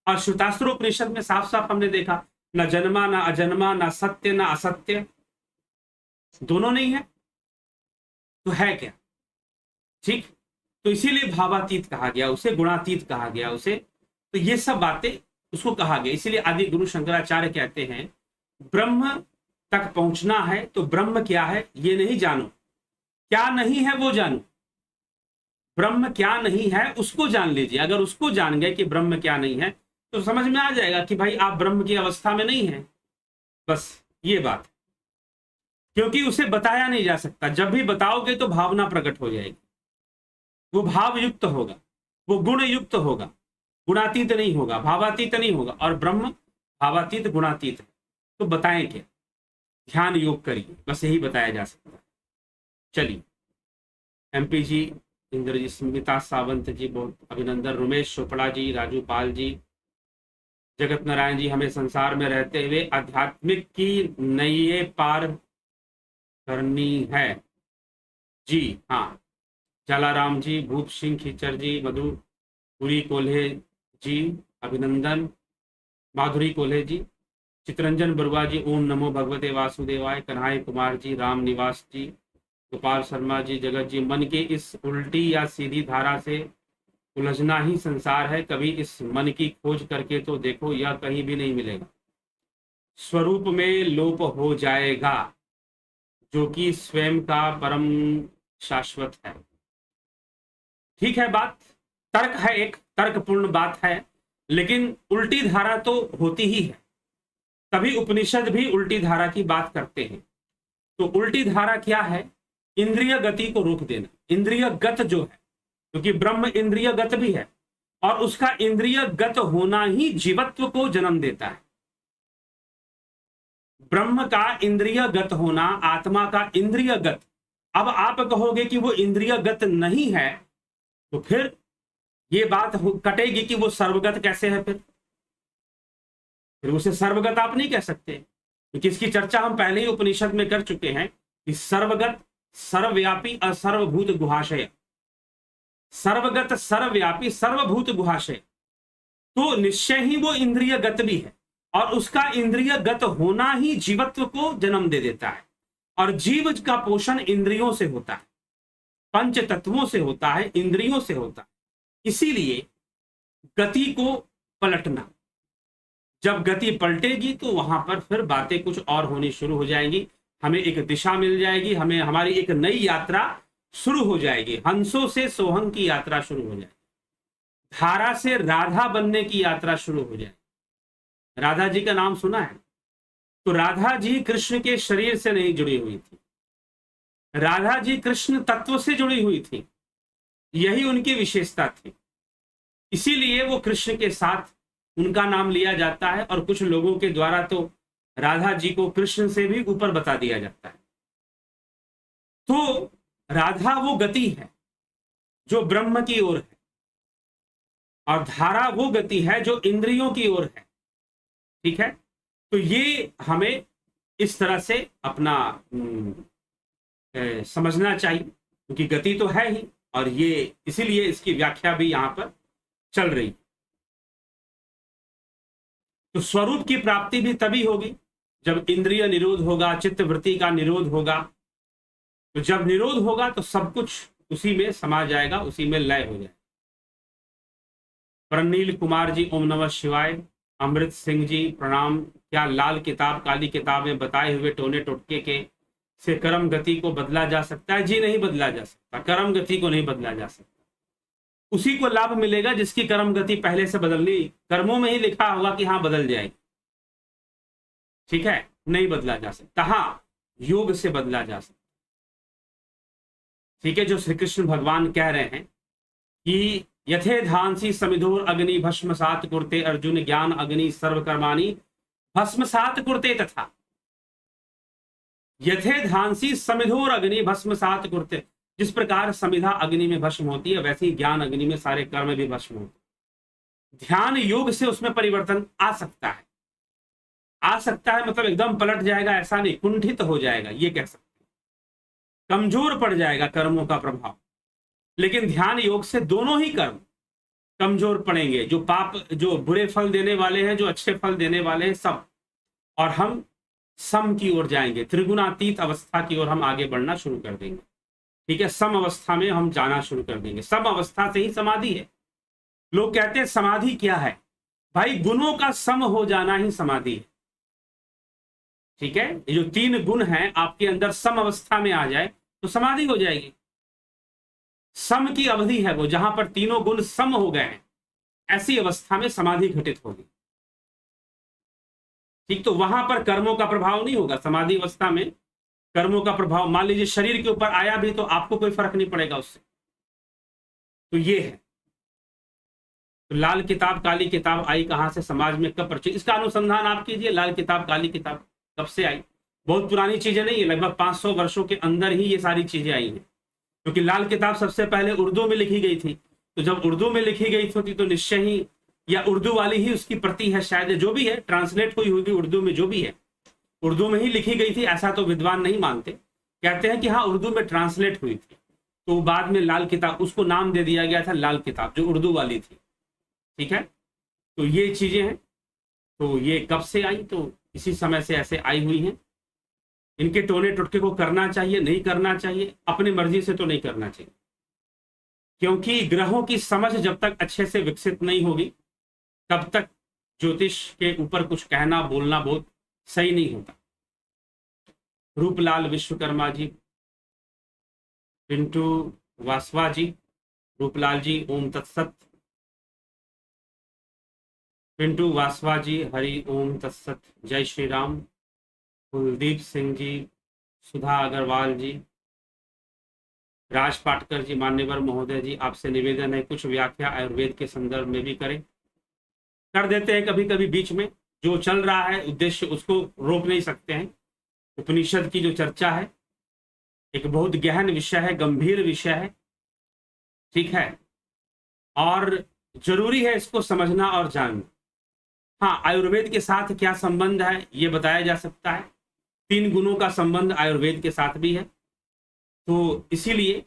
और श्रुतास्त्रोपनिषद में साफ साफ हमने देखा, ना जन्मा ना अजन्मा, ना सत्य ना असत्य, दोनों नहीं है, तो है क्या, ठीक। तो इसीलिए भावातीत कहा गया उसे, गुणातीत कहा गया उसे, तो ये सब बातें उसको कहा गया। इसीलिए आदि गुरु शंकराचार्य कहते हैं ब्रह्म तक पहुंचना है तो ब्रह्म क्या है ये नहीं जानो, क्या नहीं है वो जानो। ब्रह्म क्या नहीं है उसको जान लीजिए। अगर उसको जान गए कि ब्रह्म क्या नहीं है तो समझ में आ जाएगा कि भाई आप ब्रह्म की अवस्था में नहीं है, बस ये बात। क्योंकि उसे बताया नहीं जा सकता, जब भी बताओगे तो भावना प्रकट हो जाएगी, वो भाव युक्त होगा, वो गुण युक्त होगा, गुणातीत नहीं होगा, भावातीत नहीं होगा। और ब्रह्म भावातीत गुणातीत है, तो बताएं क्या, ध्यान योग करिए, बस यही बताया जा सकता है। चलिए, एमपी जी, इंद्रजीत, स्मिता सावंत जी बहुत अभिनंदन, रुमेश चोपड़ा जी, राजू पाल जी, जगत नारायण जी, हमें संसार में रहते हुए आध्यात्मिक की नैये पार करनी है जी। हाँ, जलाराम जी, भूप सिंह खिचर जी, मधुपुरी कोल्हे जी अभिनंदन, माधुरी कोल्हे जी, चित्रंजन बरुआ जी, ओम नमो भगवते वासुदेवाय, कन्हैया कुमार जी, राम निवास जी, गोपाल शर्मा जी, जगत जी, मन के इस उल्टी या सीधी धारा से उलझना ही संसार है, कभी इस मन की खोज करके तो देखो, यह कहीं भी नहीं मिलेगा, स्वरूप में लोप हो जाएगा, जो कि स्वयं का परम शाश्वत है। ठीक है, बात तर्क है, एक तर्कपूर्ण बात है, लेकिन उल्टी धारा तो होती ही है, तभी उपनिषद भी उल्टी धारा की बात करते हैं। तो उल्टी धारा क्या है, इंद्रिय गति को रोक देना, इंद्रिय गत जो है, क्योंकि ब्रह्म इंद्रिय गत भी है, और उसका इंद्रिय गत होना ही जीवत्व को जन्म देता है। ब्रह्म का इंद्रिय गत होना, आत्मा का इंद्रिय गत। अब आप कहोगे कि वो इंद्रिय गत नहीं है, तो फिर ये बात कटेगी कि वो सर्वगत कैसे है, फिर उसे सर्वगत आप नहीं कह सकते, क्योंकि इसकी चर्चा हम पहले ही उपनिषद में कर चुके हैं कि सर्वगत, सर्वव्यापी, असर्वभूत गुहाशय, सर्वगत, सर्वव्यापी, सर्वभूत गुहाशय, तो निश्चय ही वो इंद्रिय गत भी है, और उसका इंद्रिय गत होना ही जीवत्व को जन्म दे देता है। और जीव का पोषण इंद्रियों से होता है, पंच तत्वों से होता है, इंद्रियों से होता है। इसीलिए गति को पलटना, जब गति पलटेगी तो वहां पर फिर बातें कुछ और होनी शुरू हो जाएंगी, हमें एक दिशा मिल जाएगी, हमें हमारी एक नई यात्रा शुरू हो जाएगी। हंसों से सोहंग की यात्रा शुरू हो जाएगी, धारा से राधा बनने की यात्रा शुरू हो जाएगी। राधा जी का नाम सुना है? तो राधा जी कृष्ण के शरीर से नहीं जुड़ी हुई थी, राधा जी कृष्ण तत्व से जुड़ी हुई थी, यही उनकी विशेषता थी। इसीलिए वो कृष्ण के साथ उनका नाम लिया जाता है, और कुछ लोगों के द्वारा तो राधा जी को कृष्ण से भी ऊपर बता दिया जाता है। तो राधा वो गति है जो ब्रह्म की ओर है, और धारा वो गति है जो इंद्रियों की ओर है। ठीक है, तो ये हमें इस तरह से अपना समझना चाहिए, क्योंकि गति तो है ही, और ये इसीलिए इसकी व्याख्या भी यहां पर चल रही। तो स्वरूप की प्राप्ति भी तभी होगी जब इंद्रिय निरोध होगा, चित्त वृत्ति का निरोध होगा। तो जब निरोध होगा तो सब कुछ उसी में समा जाएगा, उसी में लय हो जाएगा। प्रनील कुमार जी ओम नमः शिवाय। अमृत सिंह जी प्रणाम। क्या लाल किताब काली किताब में बताए हुए टोने टोटके के से कर्म गति को बदला जा सकता है? जी नहीं बदला जा सकता, कर्म गति को नहीं बदला जा सकता। उसी को लाभ मिलेगा जिसकी कर्म गति पहले से बदलनी, कर्मों में ही लिखा होगा कि हाँ बदल जाएगी। ठीक है, नहीं बदला जा सकता, हाँ योग से बदला जा सकता। ठीक है, जो श्री कृष्ण भगवान कह रहे हैं कि यथे धांसी समिधोर अग्नि भस्मसात कुरते अर्जुन ज्ञान अग्नि सर्वकर्माणि भस्मसात कुरते, तथा यथे धांसी समिधोर अग्नि भस्मसात कुरते, जिस प्रकार समिधा अग्नि में भस्म होती है वैसे ही ज्ञान अग्नि में सारे कर्म भी भस्म होते हैं। ध्यान योग से उसमें परिवर्तन आ सकता है, आ सकता है मतलब एकदम पलट जाएगा ऐसा नहीं, कुंठित हो जाएगा ये कह सकते हैं, कमजोर पड़ जाएगा कर्मों का प्रभाव। लेकिन ध्यान योग से दोनों ही कर्म कमजोर पड़ेंगे, जो पाप, जो बुरे फल देने वाले हैं, जो अच्छे फल देने वाले हैं, सब, और हम सम की ओर जाएंगे, त्रिगुणातीत अवस्था की ओर हम आगे बढ़ना शुरू कर देंगे। ठीक है, सम अवस्था में हम जाना शुरू कर देंगे। सम अवस्था से ही समाधि है। लोग कहते हैं समाधि क्या है? भाई गुणों का सम हो जाना ही समाधि है। ठीक है, ये जो तीन गुण हैं आपके अंदर सम अवस्था में आ जाए तो समाधि हो जाएगी। सम की अवधि है वो, जहां पर तीनों गुण सम हो गए हैं, ऐसी अवस्था में समाधि घटित होगी। ठीक, तो वहां पर कर्मों का प्रभाव नहीं होगा। समाधि अवस्था में कर्मों का प्रभाव मान लीजिए शरीर के ऊपर आया भी तो आपको कोई फर्क नहीं पड़ेगा उससे। तो ये है। तो लाल किताब काली किताब आई कहां से, समाज में कब परिचय, इसका अनुसंधान आप कीजिए। लाल किताब काली किताब कब से आई? बहुत पुरानी चीजें नहीं है, लगभग 500 वर्षों के अंदर ही ये सारी चीजें आई हैं। क्योंकि लाल किताब सबसे पहले उर्दू में लिखी गई थी, तो जब उर्दू में लिखी गई थी तो निश्चय ही, या उर्दू वाली ही उसकी प्रति है शायद, जो भी है ट्रांसलेट हुई होगी उर्दू में, जो भी है उर्दू में ही लिखी गई थी, ऐसा तो विद्वान नहीं मानते। कहते हैं कि हाँ उर्दू में ट्रांसलेट हुई थी, तो बाद में लाल किताब, उसको नाम दे दिया गया था लाल किताब, जो उर्दू वाली थी। ठीक है, तो ये चीजें हैं। तो ये कब से आई? तो इसी समय से ऐसे आई हुई हैं। इनके टोने टुटके को करना चाहिए, नहीं करना चाहिए, अपनी मर्जी से तो नहीं करना चाहिए, क्योंकि ग्रहों की समझ जब तक अच्छे से विकसित नहीं होगी तब तक ज्योतिष के ऊपर कुछ कहना बोलना बहुत सही नहीं होता। रूपलाल विश्वकर्मा जी, पिंटू वासवा जी, रूपलाल जी ओम तत्सत, पिंटू वासवा जी हरि ओम तत्सत, जय श्री राम। कुलदीप सिंह जी, सुधा अग्रवाल जी, राज पाटकर जी, मान्यवर महोदय जी, आपसे निवेदन है कुछ व्याख्या आयुर्वेद के संदर्भ में भी करें। कर देते हैं कभी कभी बीच में, जो चल रहा है उद्देश्य उसको रोक नहीं सकते हैं। उपनिषद की जो चर्चा है एक बहुत गहन विषय है, गंभीर विषय है। ठीक है, और जरूरी है इसको समझना और जानना। हाँ, आयुर्वेद के साथ क्या संबंध है ये बताया जा सकता है। 3 गुणों का संबंध आयुर्वेद के साथ भी है। तो इसीलिए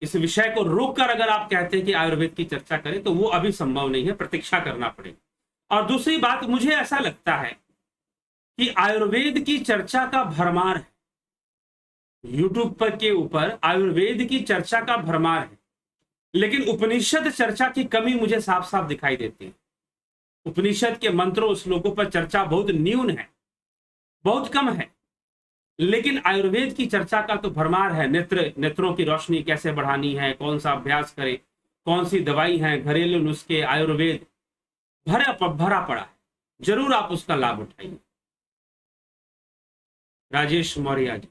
इस विषय को रोककर अगर आप कहते हैं कि आयुर्वेद की चर्चा करें तो वो अभी संभव नहीं है, प्रतीक्षा करना पड़ेगा। और दूसरी बात, मुझे ऐसा लगता है कि आयुर्वेद की चर्चा का भरमार है। यूट्यूब पर के ऊपर आयुर्वेद की चर्चा का भरमार है, लेकिन उपनिषद चर्चा की कमी मुझे साफ साफ दिखाई देती है। उपनिषद के मंत्रों श्लोकों पर चर्चा बहुत न्यून है, बहुत कम है, लेकिन आयुर्वेद की चर्चा का तो भरमार है। नेत्रों की रोशनी कैसे बढ़ानी है, कौन सा अभ्यास करें, कौन सी दवाई है, घरेलू नुस्खे, आयुर्वेद भरा पड़ा है। जरूर आप उसका लाभ उठाइए। राजेश मौर्य जी,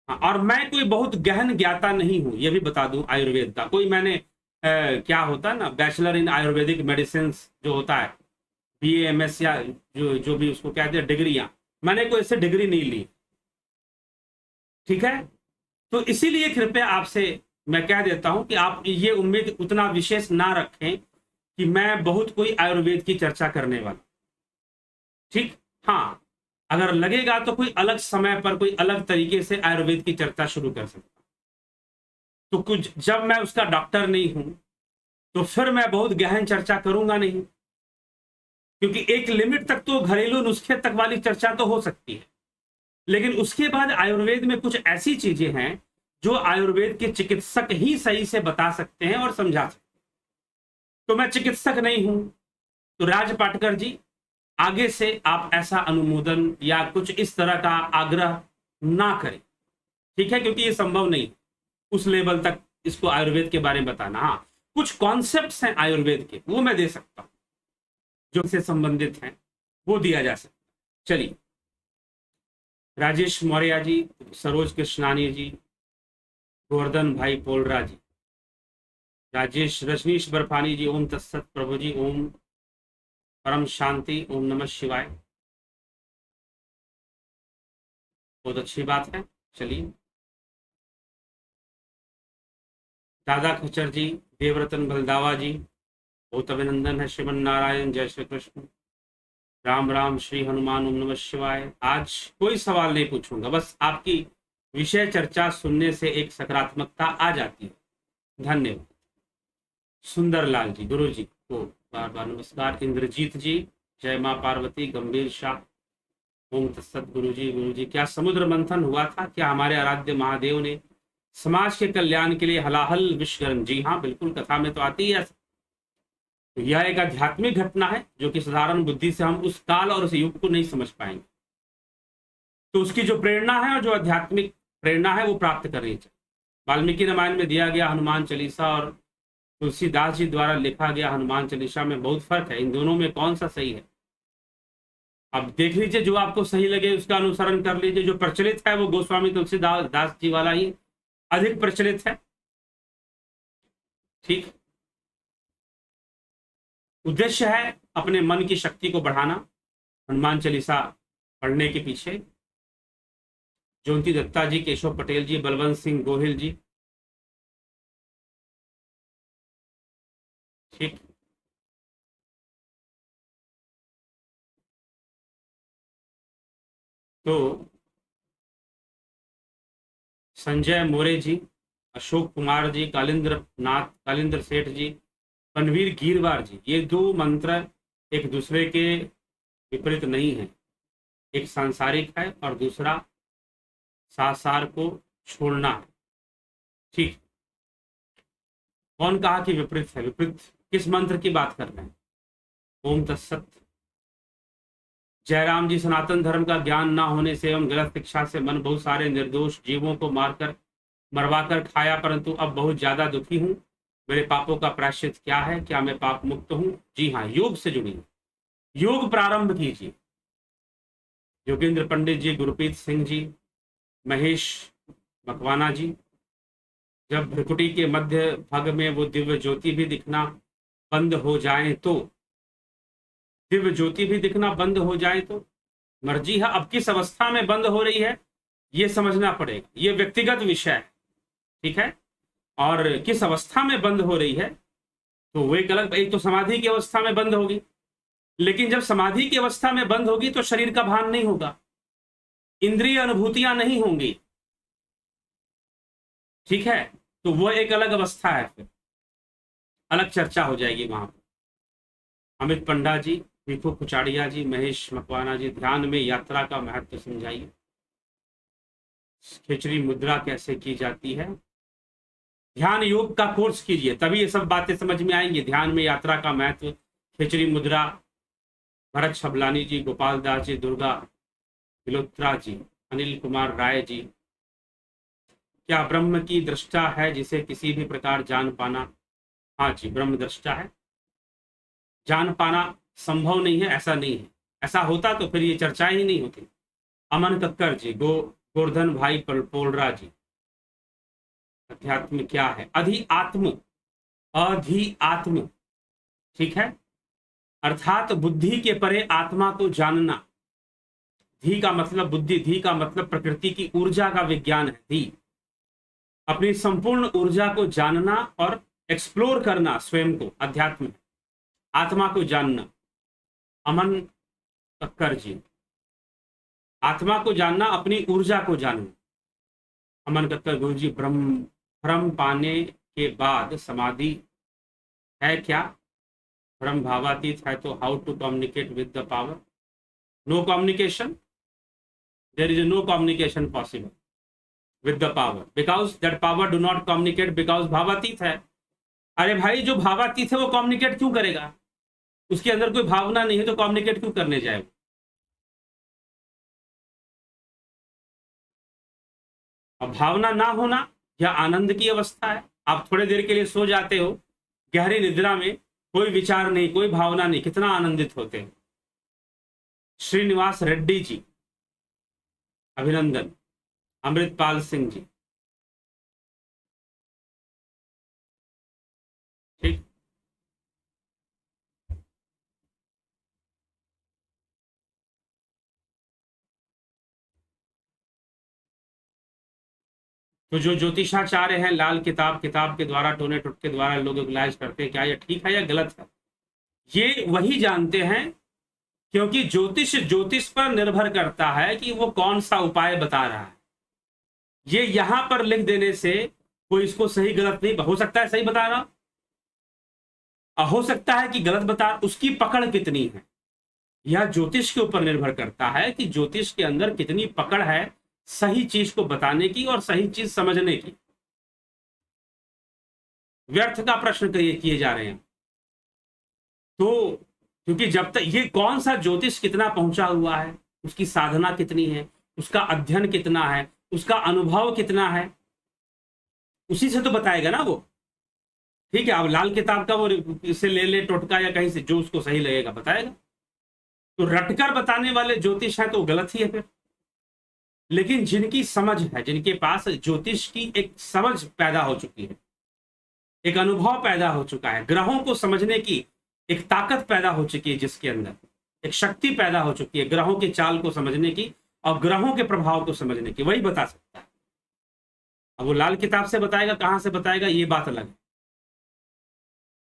हाँ, और मैं कोई बहुत गहन ज्ञाता नहीं हूं, यह भी बता दूं आयुर्वेद का। कोई मैंने क्या होता है ना, बैचलर इन आयुर्वेदिक मेडिसिन जो होता है, BA MS या जो भी उसको कहते हैं डिग्रियां, मैंने कोई ऐसे डिग्री नहीं ली, ठीक है। तो इसीलिए कृपया आपसे मैं कह देता हूं कि आप ये उम्मीद उतना विशेष ना रखें कि मैं बहुत कोई आयुर्वेद की चर्चा करने वाला, ठीक। हाँ, अगर लगेगा तो कोई अलग समय पर कोई अलग तरीके से आयुर्वेद की चर्चा शुरू कर सकता। तो कुछ जब मैं उसका डॉक्टर नहीं हूं तो फिर मैं बहुत गहन चर्चा करूंगा नहीं, क्योंकि एक लिमिट तक तो घरेलू नुस्खे तक वाली चर्चा तो हो सकती है, लेकिन उसके बाद आयुर्वेद में कुछ ऐसी चीजें हैं जो आयुर्वेद के चिकित्सक ही सही से बता सकते हैं और समझा सकते हैं। तो मैं चिकित्सक नहीं हूं, तो राज पाटकर जी आगे से आप ऐसा अनुमोदन या कुछ इस तरह का आग्रह ना करें, ठीक है, क्योंकि ये संभव नहीं उस लेवल तक इसको आयुर्वेद के बारे में बताना। हाँ, कुछ कॉन्सेप्ट्स हैं आयुर्वेद के, वो मैं दे सकता हूं, जो से संबंधित हैं, वो दिया जा सकता। चलिए, राजेश मौर्य जी, सरोज कृष्णानी जी, गोवर्धन भाई पोलरा जी, राजेश रजनीश बर्फानी जी, ओम तत्सत प्रभु जी, ओम परम शांति, ओम नमः शिवाय। बहुत अच्छी बात है। चलिए, दादा खच्चर जी, देवरतन बलदावा जी, बहुत अभिनंदन है। श्रीमन नारायण, जय श्री कृष्ण, राम राम, श्री हनुमान, ओम नमः शिवाय। आज कोई सवाल नहीं पूछूंगा, बस आपकी विषय चर्चा सुनने से एक सकारात्मकता आ जाती है। धन्यवाद। सुंदरलाल जी, गुरु जी को बार बार नमस्कार। इंद्रजीत जी, जय मां पार्वती। गंभीर शाह, ओम तत्सत। गुरु जी, क्या समुद्र मंथन हुआ था? क्या हमारे आराध्य महादेव ने समाज के कल्याण के लिए हलाहल विष गर्म? जी हाँ, बिल्कुल, कथा में तो आती है। तो यह एक आध्यात्मिक घटना है जो कि साधारण बुद्धि से हम उस काल और उस युग को नहीं समझ पाएंगे। तो उसकी जो प्रेरणा है और जो आध्यात्मिक प्रेरणा है वो प्राप्त करनी चाहिए। वाल्मीकि रामायण में दिया गया हनुमान चालीसा और तुलसीदास जी द्वारा लिखा गया हनुमान चालीसा में बहुत फर्क है। इन दोनों में कौन सा सही है? अब देख लीजिए, जो आपको सही लगे उसका अनुसरण कर लीजिए। जो प्रचलित है वो गोस्वामी तुलसीदास दास जी वाला ही अधिक प्रचलित है, ठीक। उद्देश्य है अपने मन की शक्ति को बढ़ाना। हनुमान चालीसा पढ़ने के पीछे जयंती दत्ता जी, केशव पटेल जी, बलवंत सिंह गोहिल जी, ठीक। तो संजय मोरे जी, अशोक कुमार जी, कालिंद्र सेठ जी, पनवीर गिरवार जी, ये दो मंत्र एक दूसरे के विपरीत नहीं है। एक सांसारिक है और दूसरा सासार को छोड़ना है, ठीक। कौन कहा कि विपरीत है? विपरीत किस मंत्र की बात कर रहे हैं? ओम तत्सत। जयराम जी, सनातन धर्म का ज्ञान ना होने से एवं गलत शिक्षा से मन बहुत सारे निर्दोष जीवों को मरवाकर खाया, परंतु अब बहुत ज्यादा दुखी हूं। मेरे पापों का प्रायश्चित क्या है? क्या मैं पाप मुक्त हूं? जी हाँ, योग से जुड़ी, योग प्रारंभ कीजिए। योगेंद्र पंडित जी, गुरप्रीत सिंह जी, महेश मकवाना जी, जब भ्रिकुटी के मध्य भाग में वो दिव्य ज्योति भी दिखना बंद हो जाए तो, दिव्य ज्योति भी दिखना बंद हो जाए तो, मर्जी है अब किस अवस्था में बंद हो रही है ये समझना पड़ेगा। ये व्यक्तिगत विषय है, ठीक है। और किस अवस्था में बंद हो रही है तो वो एक अलग, एक तो समाधि की अवस्था में बंद होगी, लेकिन जब समाधि की अवस्था में बंद होगी तो शरीर का भान नहीं होगा, इंद्रिय अनुभूतियां नहीं होंगी, ठीक है। तो वो एक अलग अवस्था है, फिर अलग चर्चा हो जाएगी वहां पर। अमित पंडा जी, भिखू कुचाड़िया जी, महेश मकवाना जी, ध्यान में यात्रा का महत्व समझाइए। खिचड़ी मुद्रा कैसे की जाती है? ध्यान योग का कोर्स कीजिए, तभी ये सब बातें समझ में आएंगी। ध्यान में यात्रा का महत्व, खिचड़ी मुद्रा, भरत छबलानी जी, गोपाल दास जी, दुर्गा बिलोत्रा जी, अनिल कुमार राय जी। क्या ब्रह्म की दृष्टा है जिसे किसी भी प्रकार जान पाना? हाँ जी, ब्रह्म दृष्टा है। जान पाना संभव नहीं है ऐसा नहीं है, ऐसा होता तो फिर ये चर्चाएं ही नहीं होती। अमन कक्कर जी, गोवर्धन भाई पोलरा जी, अध्यात्म क्या है? अधिआत्म, अधिआत्म, ठीक है, अर्थात बुद्धि के परे आत्मा को जानना। धी का मतलब बुद्धि, धी का मतलब प्रकृति की ऊर्जा का विज्ञान है। धी अपनी संपूर्ण ऊर्जा को जानना और एक्सप्लोर करना स्वयं को, अध्यात्म, आत्मा को जानना। अमन कक्कर जी, आत्मा को जानना, अपनी ऊर्जा को जानना। अमन कक्कर गुरु जी, भ्रम पाने के बाद समाधि है क्या? भ्रम भावातीत है तो how to communicate with the power? No communication, there is no communication possible with the power, because that power do not communicate, because भावातीत है। अरे भाई, जो भावातीत है वो कम्युनिकेट क्यों करेगा? उसके अंदर कोई भावना नहीं है तो कम्युनिकेट क्यों करने जाएगा? अब भावना ना होना यह आनंद की अवस्था है। आप थोड़ी देर के लिए सो जाते हो गहरी निद्रा में, कोई विचार नहीं, कोई भावना नहीं, कितना आनंदित होते हैं। श्रीनिवास रेड्डी जी, अभिनंदन। अमृतपाल सिंह जी, ठीक। तो जो ज्योतिषाचार्य हैं, लाल किताब के द्वारा, टोने टुट के द्वारा लोग इलाज करते हैं, क्या ये ठीक है या गलत है? ये वही जानते हैं, क्योंकि ज्योतिष पर निर्भर करता है कि वो कौन सा उपाय बता रहा है। ये यहां पर लिख देने से कोई इसको सही गलत नहीं, हो सकता है सही बता रहा, हो सकता है कि गलत बता, उसकी पकड़ कितनी है यह ज्योतिष के ऊपर निर्भर करता है कि ज्योतिष के अंदर कितनी पकड़ है सही चीज को बताने की और सही चीज समझने की। व्यर्थ का प्रश्न किए जा रहे हैं। तो क्योंकि जब तक ये कौन सा ज्योतिष कितना पहुंचा हुआ है, उसकी साधना कितनी है, उसका अध्ययन कितना है, उसका अनुभव कितना है, उसी से तो बताएगा ना वो। ठीक है, अब लाल किताब का वो इसे ले टोटका या कहीं से, जो उसको सही लगेगा बताएगा। तो रटकर बताने वाले ज्योतिष है तो गलत ही है फिर। लेकिन जिनकी समझ है, जिनके पास ज्योतिष की एक समझ पैदा हो चुकी है, एक अनुभव पैदा हो चुका है, ग्रहों को समझने की एक ताकत पैदा हो चुकी है, जिसके अंदर एक शक्ति पैदा हो चुकी है ग्रहों की चाल को समझने की और ग्रहों के प्रभाव को समझने की, वही बता सकता है। अब वो लाल किताब से बताएगा, कहां से बताएगा, ये बात अलग है।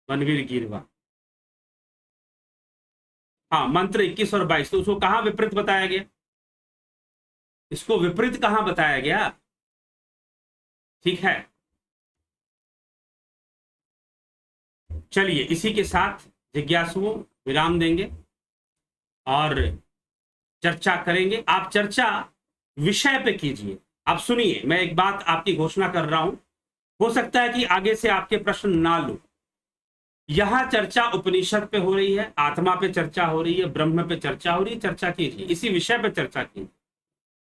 बनवीर गिरवा, हाँ, मंत्र 21 और 22, तो उसको कहां विपरीत बताया गया? इसको विपरीत कहां बताया गया? ठीक है, चलिए इसी के साथ जिज्ञासुओं विराम देंगे और चर्चा करेंगे। आप चर्चा विषय पे कीजिए। आप सुनिए, मैं एक बात आपकी घोषणा कर रहा हूं, हो सकता है कि आगे से आपके प्रश्न ना लो। यहां चर्चा उपनिषद पे हो रही है, आत्मा पे चर्चा हो रही है, ब्रह्म पे चर्चा हो रही है, चर्चा कीजिए, इसी विषय पे चर्चा कीजिए।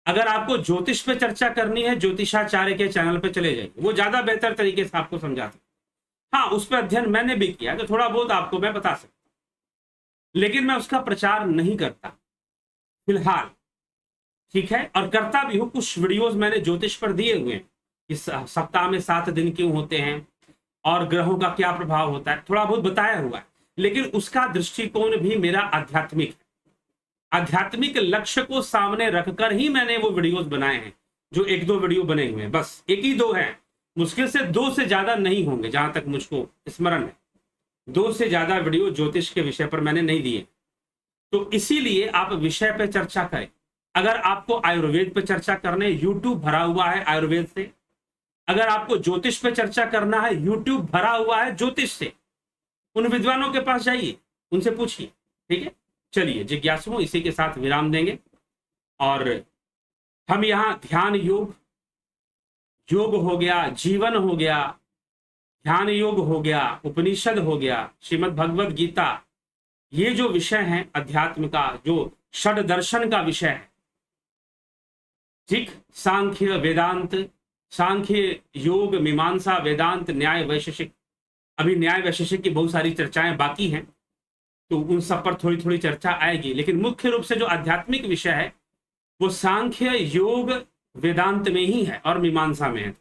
अगर आपको ज्योतिष पे चर्चा करनी है, ज्योतिषाचार्य के चैनल पे चले जाइए, वो ज्यादा बेहतर तरीके से आपको समझाते हैं। हाँ, उस पर अध्ययन मैंने भी किया, तो थोड़ा बहुत आपको मैं बता सकता हूं, लेकिन मैं उसका प्रचार नहीं करता फिलहाल, ठीक है। और करता भी हूं, कुछ वीडियोस मैंने ज्योतिष पर दिए हुए हैं, इस सप्ताह में 7 दिन क्यों होते हैं और ग्रहों का क्या प्रभाव होता है, थोड़ा बहुत बताया हुआ है। लेकिन उसका दृष्टिकोण भी मेरा आध्यात्मिक है। आध्यात्मिक लक्ष्य को सामने रखकर ही मैंने वो वीडियोस बनाए हैं। जो 1-2 वीडियो बने हुए हैं, बस 1 ही 2 हैं, मुश्किल से 2 से ज्यादा नहीं होंगे, जहां तक मुझको स्मरण है। 2 से ज्यादा वीडियो ज्योतिष के विषय पर मैंने नहीं दिए। तो इसीलिए आप विषय पे चर्चा करें। अगर आपको आयुर्वेद पे चर्चा करने, यूट्यूब भरा हुआ है आयुर्वेद से। अगर आपको ज्योतिष पे चर्चा करना है, यूट्यूब भरा हुआ है ज्योतिष से। उन विद्वानों के पास जाइए, उनसे पूछिए, ठीक है। चलिए जिज्ञासुओं, इसी के साथ विराम देंगे और हम यहाँ ध्यान योग योग हो गया, जीवन हो गया, ध्यान योग हो गया, उपनिषद हो गया, श्रीमद् भगवत गीता, ये जो विषय हैं अध्यात्म का, जो षड दर्शन का विषय है, ठीक, सांख्य वेदांत, सांख्य योग मीमांसा वेदांत न्याय वैशेषिक, अभी न्याय वैशेषिक की बहुत सारी चर्चाएं बाकी हैं, तो उन सब पर थोड़ी थोड़ी चर्चा आएगी। लेकिन मुख्य रूप से जो आध्यात्मिक विषय है वो सांख्य योग वेदांत में ही है और मीमांसा में है।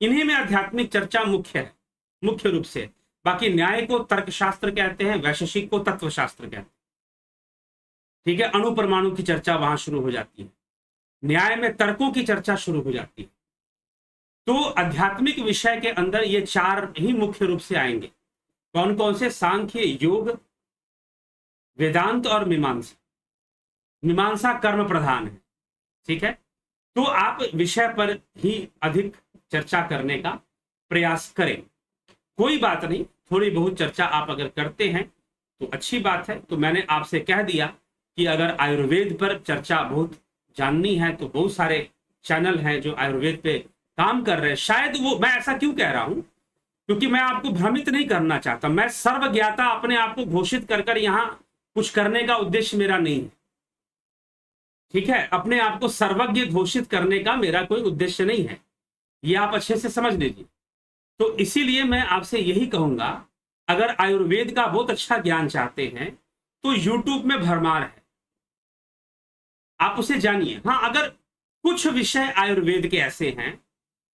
इन्हीं में आध्यात्मिक चर्चा मुख्य है, मुख्य रूप से। बाकी न्याय को तर्कशास्त्र कहते हैं, वैशेषिक को तत्वशास्त्र कहते हैं, ठीक है। अणु परमाणु की चर्चा वहां शुरू हो जाती है, न्याय में तर्कों की चर्चा शुरू हो जाती है। तो आध्यात्मिक विषय के अंदर ये चार ही मुख्य रूप से आएंगे। कौन कौन से? सांख्य, योग, वेदांत और मीमांसा। मीमांसा कर्म प्रधान है, ठीक है। तो आप विषय पर ही अधिक चर्चा करने का प्रयास करें, कोई बात नहीं, थोड़ी बहुत चर्चा आप अगर करते हैं तो अच्छी बात है। तो मैंने आपसे कह दिया कि अगर आयुर्वेद पर चर्चा बहुत जाननी है तो बहुत सारे चैनल हैं जो आयुर्वेद पे काम कर रहे हैं। शायद वो, मैं ऐसा क्यों कह रहा हूं, क्योंकि मैं आपको भ्रमित नहीं करना चाहता। मैं सर्वज्ञाता अपने आप को घोषित कर कर यहां कुछ करने का उद्देश्य मेरा नहीं है, ठीक है। अपने आप को सर्वज्ञ घोषित करने का मेरा कोई उद्देश्य नहीं है, ये आप अच्छे से समझ लीजिए। तो इसीलिए मैं आपसे यही कहूंगा, अगर आयुर्वेद का बहुत अच्छा ज्ञान चाहते हैं तो YouTube में भरमार है, आप उसे जानिए। हाँ, अगर कुछ विषय आयुर्वेद के ऐसे हैं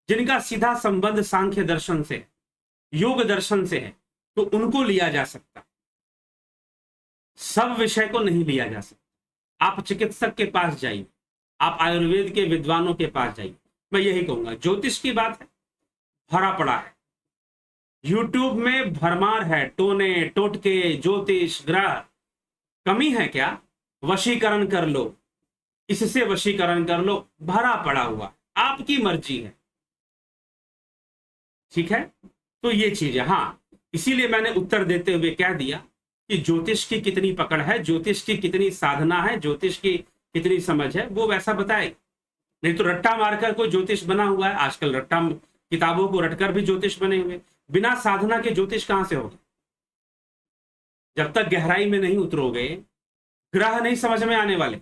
जिनका सीधा संबंध सांख्य दर्शन से, योग दर्शन से है, तो उनको लिया जा सकता, सब विषय को नहीं लिया जा सकता। आप चिकित्सक के पास जाइए, आप आयुर्वेद के विद्वानों के पास जाइए। मैं यही कहूंगा, ज्योतिष की बात है, भरा पड़ा है, YouTube में भरमार है, टोने टोटके, ज्योतिष, ग्रह। कमी है क्या? वशीकरण कर लो, इससे वशीकरण कर लो, भरा पड़ा हुआ, आपकी मर्जी है, ठीक है। तो ये चीज है। हाँ, इसीलिए मैंने उत्तर देते हुए कह दिया कि ज्योतिष की कितनी पकड़ है, ज्योतिष की कितनी साधना है, ज्योतिष की कितनी समझ है, वो वैसा बताए। नहीं तो रट्टा मारकर कोई ज्योतिष बना हुआ है, आजकल रट्टा किताबों को रटकर भी ज्योतिष बने हुए, बिना साधना के ज्योतिष कहां से होगा? जब तक गहराई में नहीं उतरोगे, ग्रह नहीं समझ में आने वाले।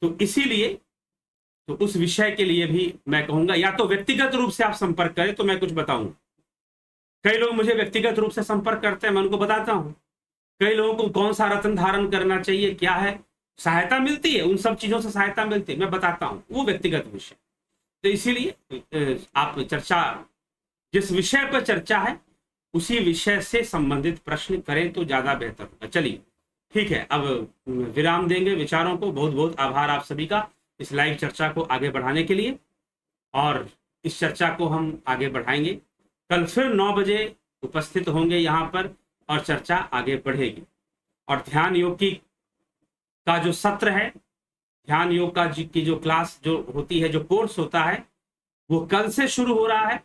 तो इसीलिए तो उस विषय के लिए भी मैं कहूंगा, या तो व्यक्तिगत रूप से आप संपर्क करें तो मैं कुछ बताऊंगा। कई लोग मुझे व्यक्तिगत रूप से संपर्क करते हैं, मैं उनको बताता हूं। कई लोगों को कौन सा रत्न धारण करना चाहिए, क्या है, सहायता मिलती है, उन सब चीजों से सहायता मिलती है, मैं बताता हूं, वो व्यक्तिगत विषय। तो इसीलिए आप चर्चा, जिस विषय पर चर्चा है उसी विषय से संबंधित प्रश्न करें तो ज्यादा बेहतर होगा। चलिए ठीक है, अब विराम देंगे विचारों को। बहुत बहुत आभार आप सभी का इस लाइव चर्चा को आगे बढ़ाने के लिए, और इस चर्चा को हम आगे बढ़ाएंगे। कल फिर 9 बजे उपस्थित होंगे यहाँ पर और चर्चा आगे बढ़ेगी। और ध्यान योग का जो सत्र है, ध्यान योग की जो क्लास जो होती है, जो कोर्स होता है, वो कल से शुरू हो रहा है।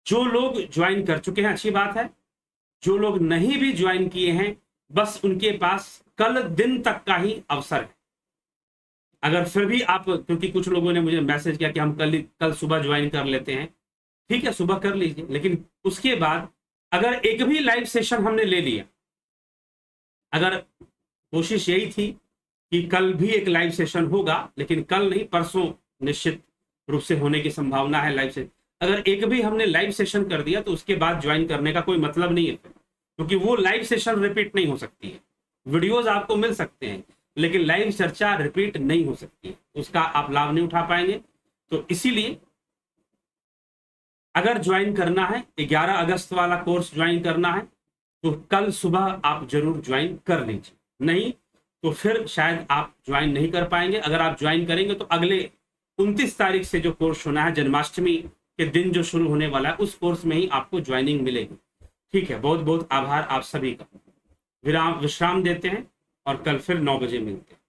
जो लोग ज्वाइन कर चुके हैं अच्छी बात है, जो लोग नहीं भी ज्वाइन किए हैं बस उनके पास कल दिन तक का ही अवसर है। अगर फिर भी आप, क्योंकि कुछ लोगों ने मुझे मैसेज किया कि हम कल सुबह ज्वाइन कर लेते हैं, ठीक है सुबह कर लीजिए, लेकिन उसके बाद अगर एक भी लाइव सेशन हमने ले लिया, अगर कोशिश यही थी कि कल भी एक लाइव सेशन होगा, लेकिन कल नहीं परसों निश्चित रूप से होने की संभावना है लाइव सेशन। अगर एक भी हमने लाइव सेशन कर दिया तो उसके बाद ज्वाइन करने का कोई मतलब नहीं है, क्योंकि वो लाइव सेशन रिपीट नहीं हो सकती है। वीडियोस आपको मिल सकते हैं लेकिन लाइव चर्चा रिपीट नहीं हो सकती है, उसका आप लाभ नहीं उठा पाएंगे। तो इसीलिए अगर ज्वाइन करना है, 11 अगस्त वाला कोर्स ज्वाइन करना है, तो कल सुबह आप जरूर ज्वाइन कर लीजिए, नहीं तो फिर शायद आप ज्वाइन नहीं कर पाएंगे। अगर आप ज्वाइन करेंगे तो अगले 29 तारीख से जो कोर्स होना है, जन्माष्टमी के दिन जो शुरू होने वाला है, उस कोर्स में ही आपको ज्वाइनिंग मिलेगी। ठीक है, बहुत बहुत आभार आप सभी का। विश्राम देते हैं और कल फिर 9 बजे मिलते हैं।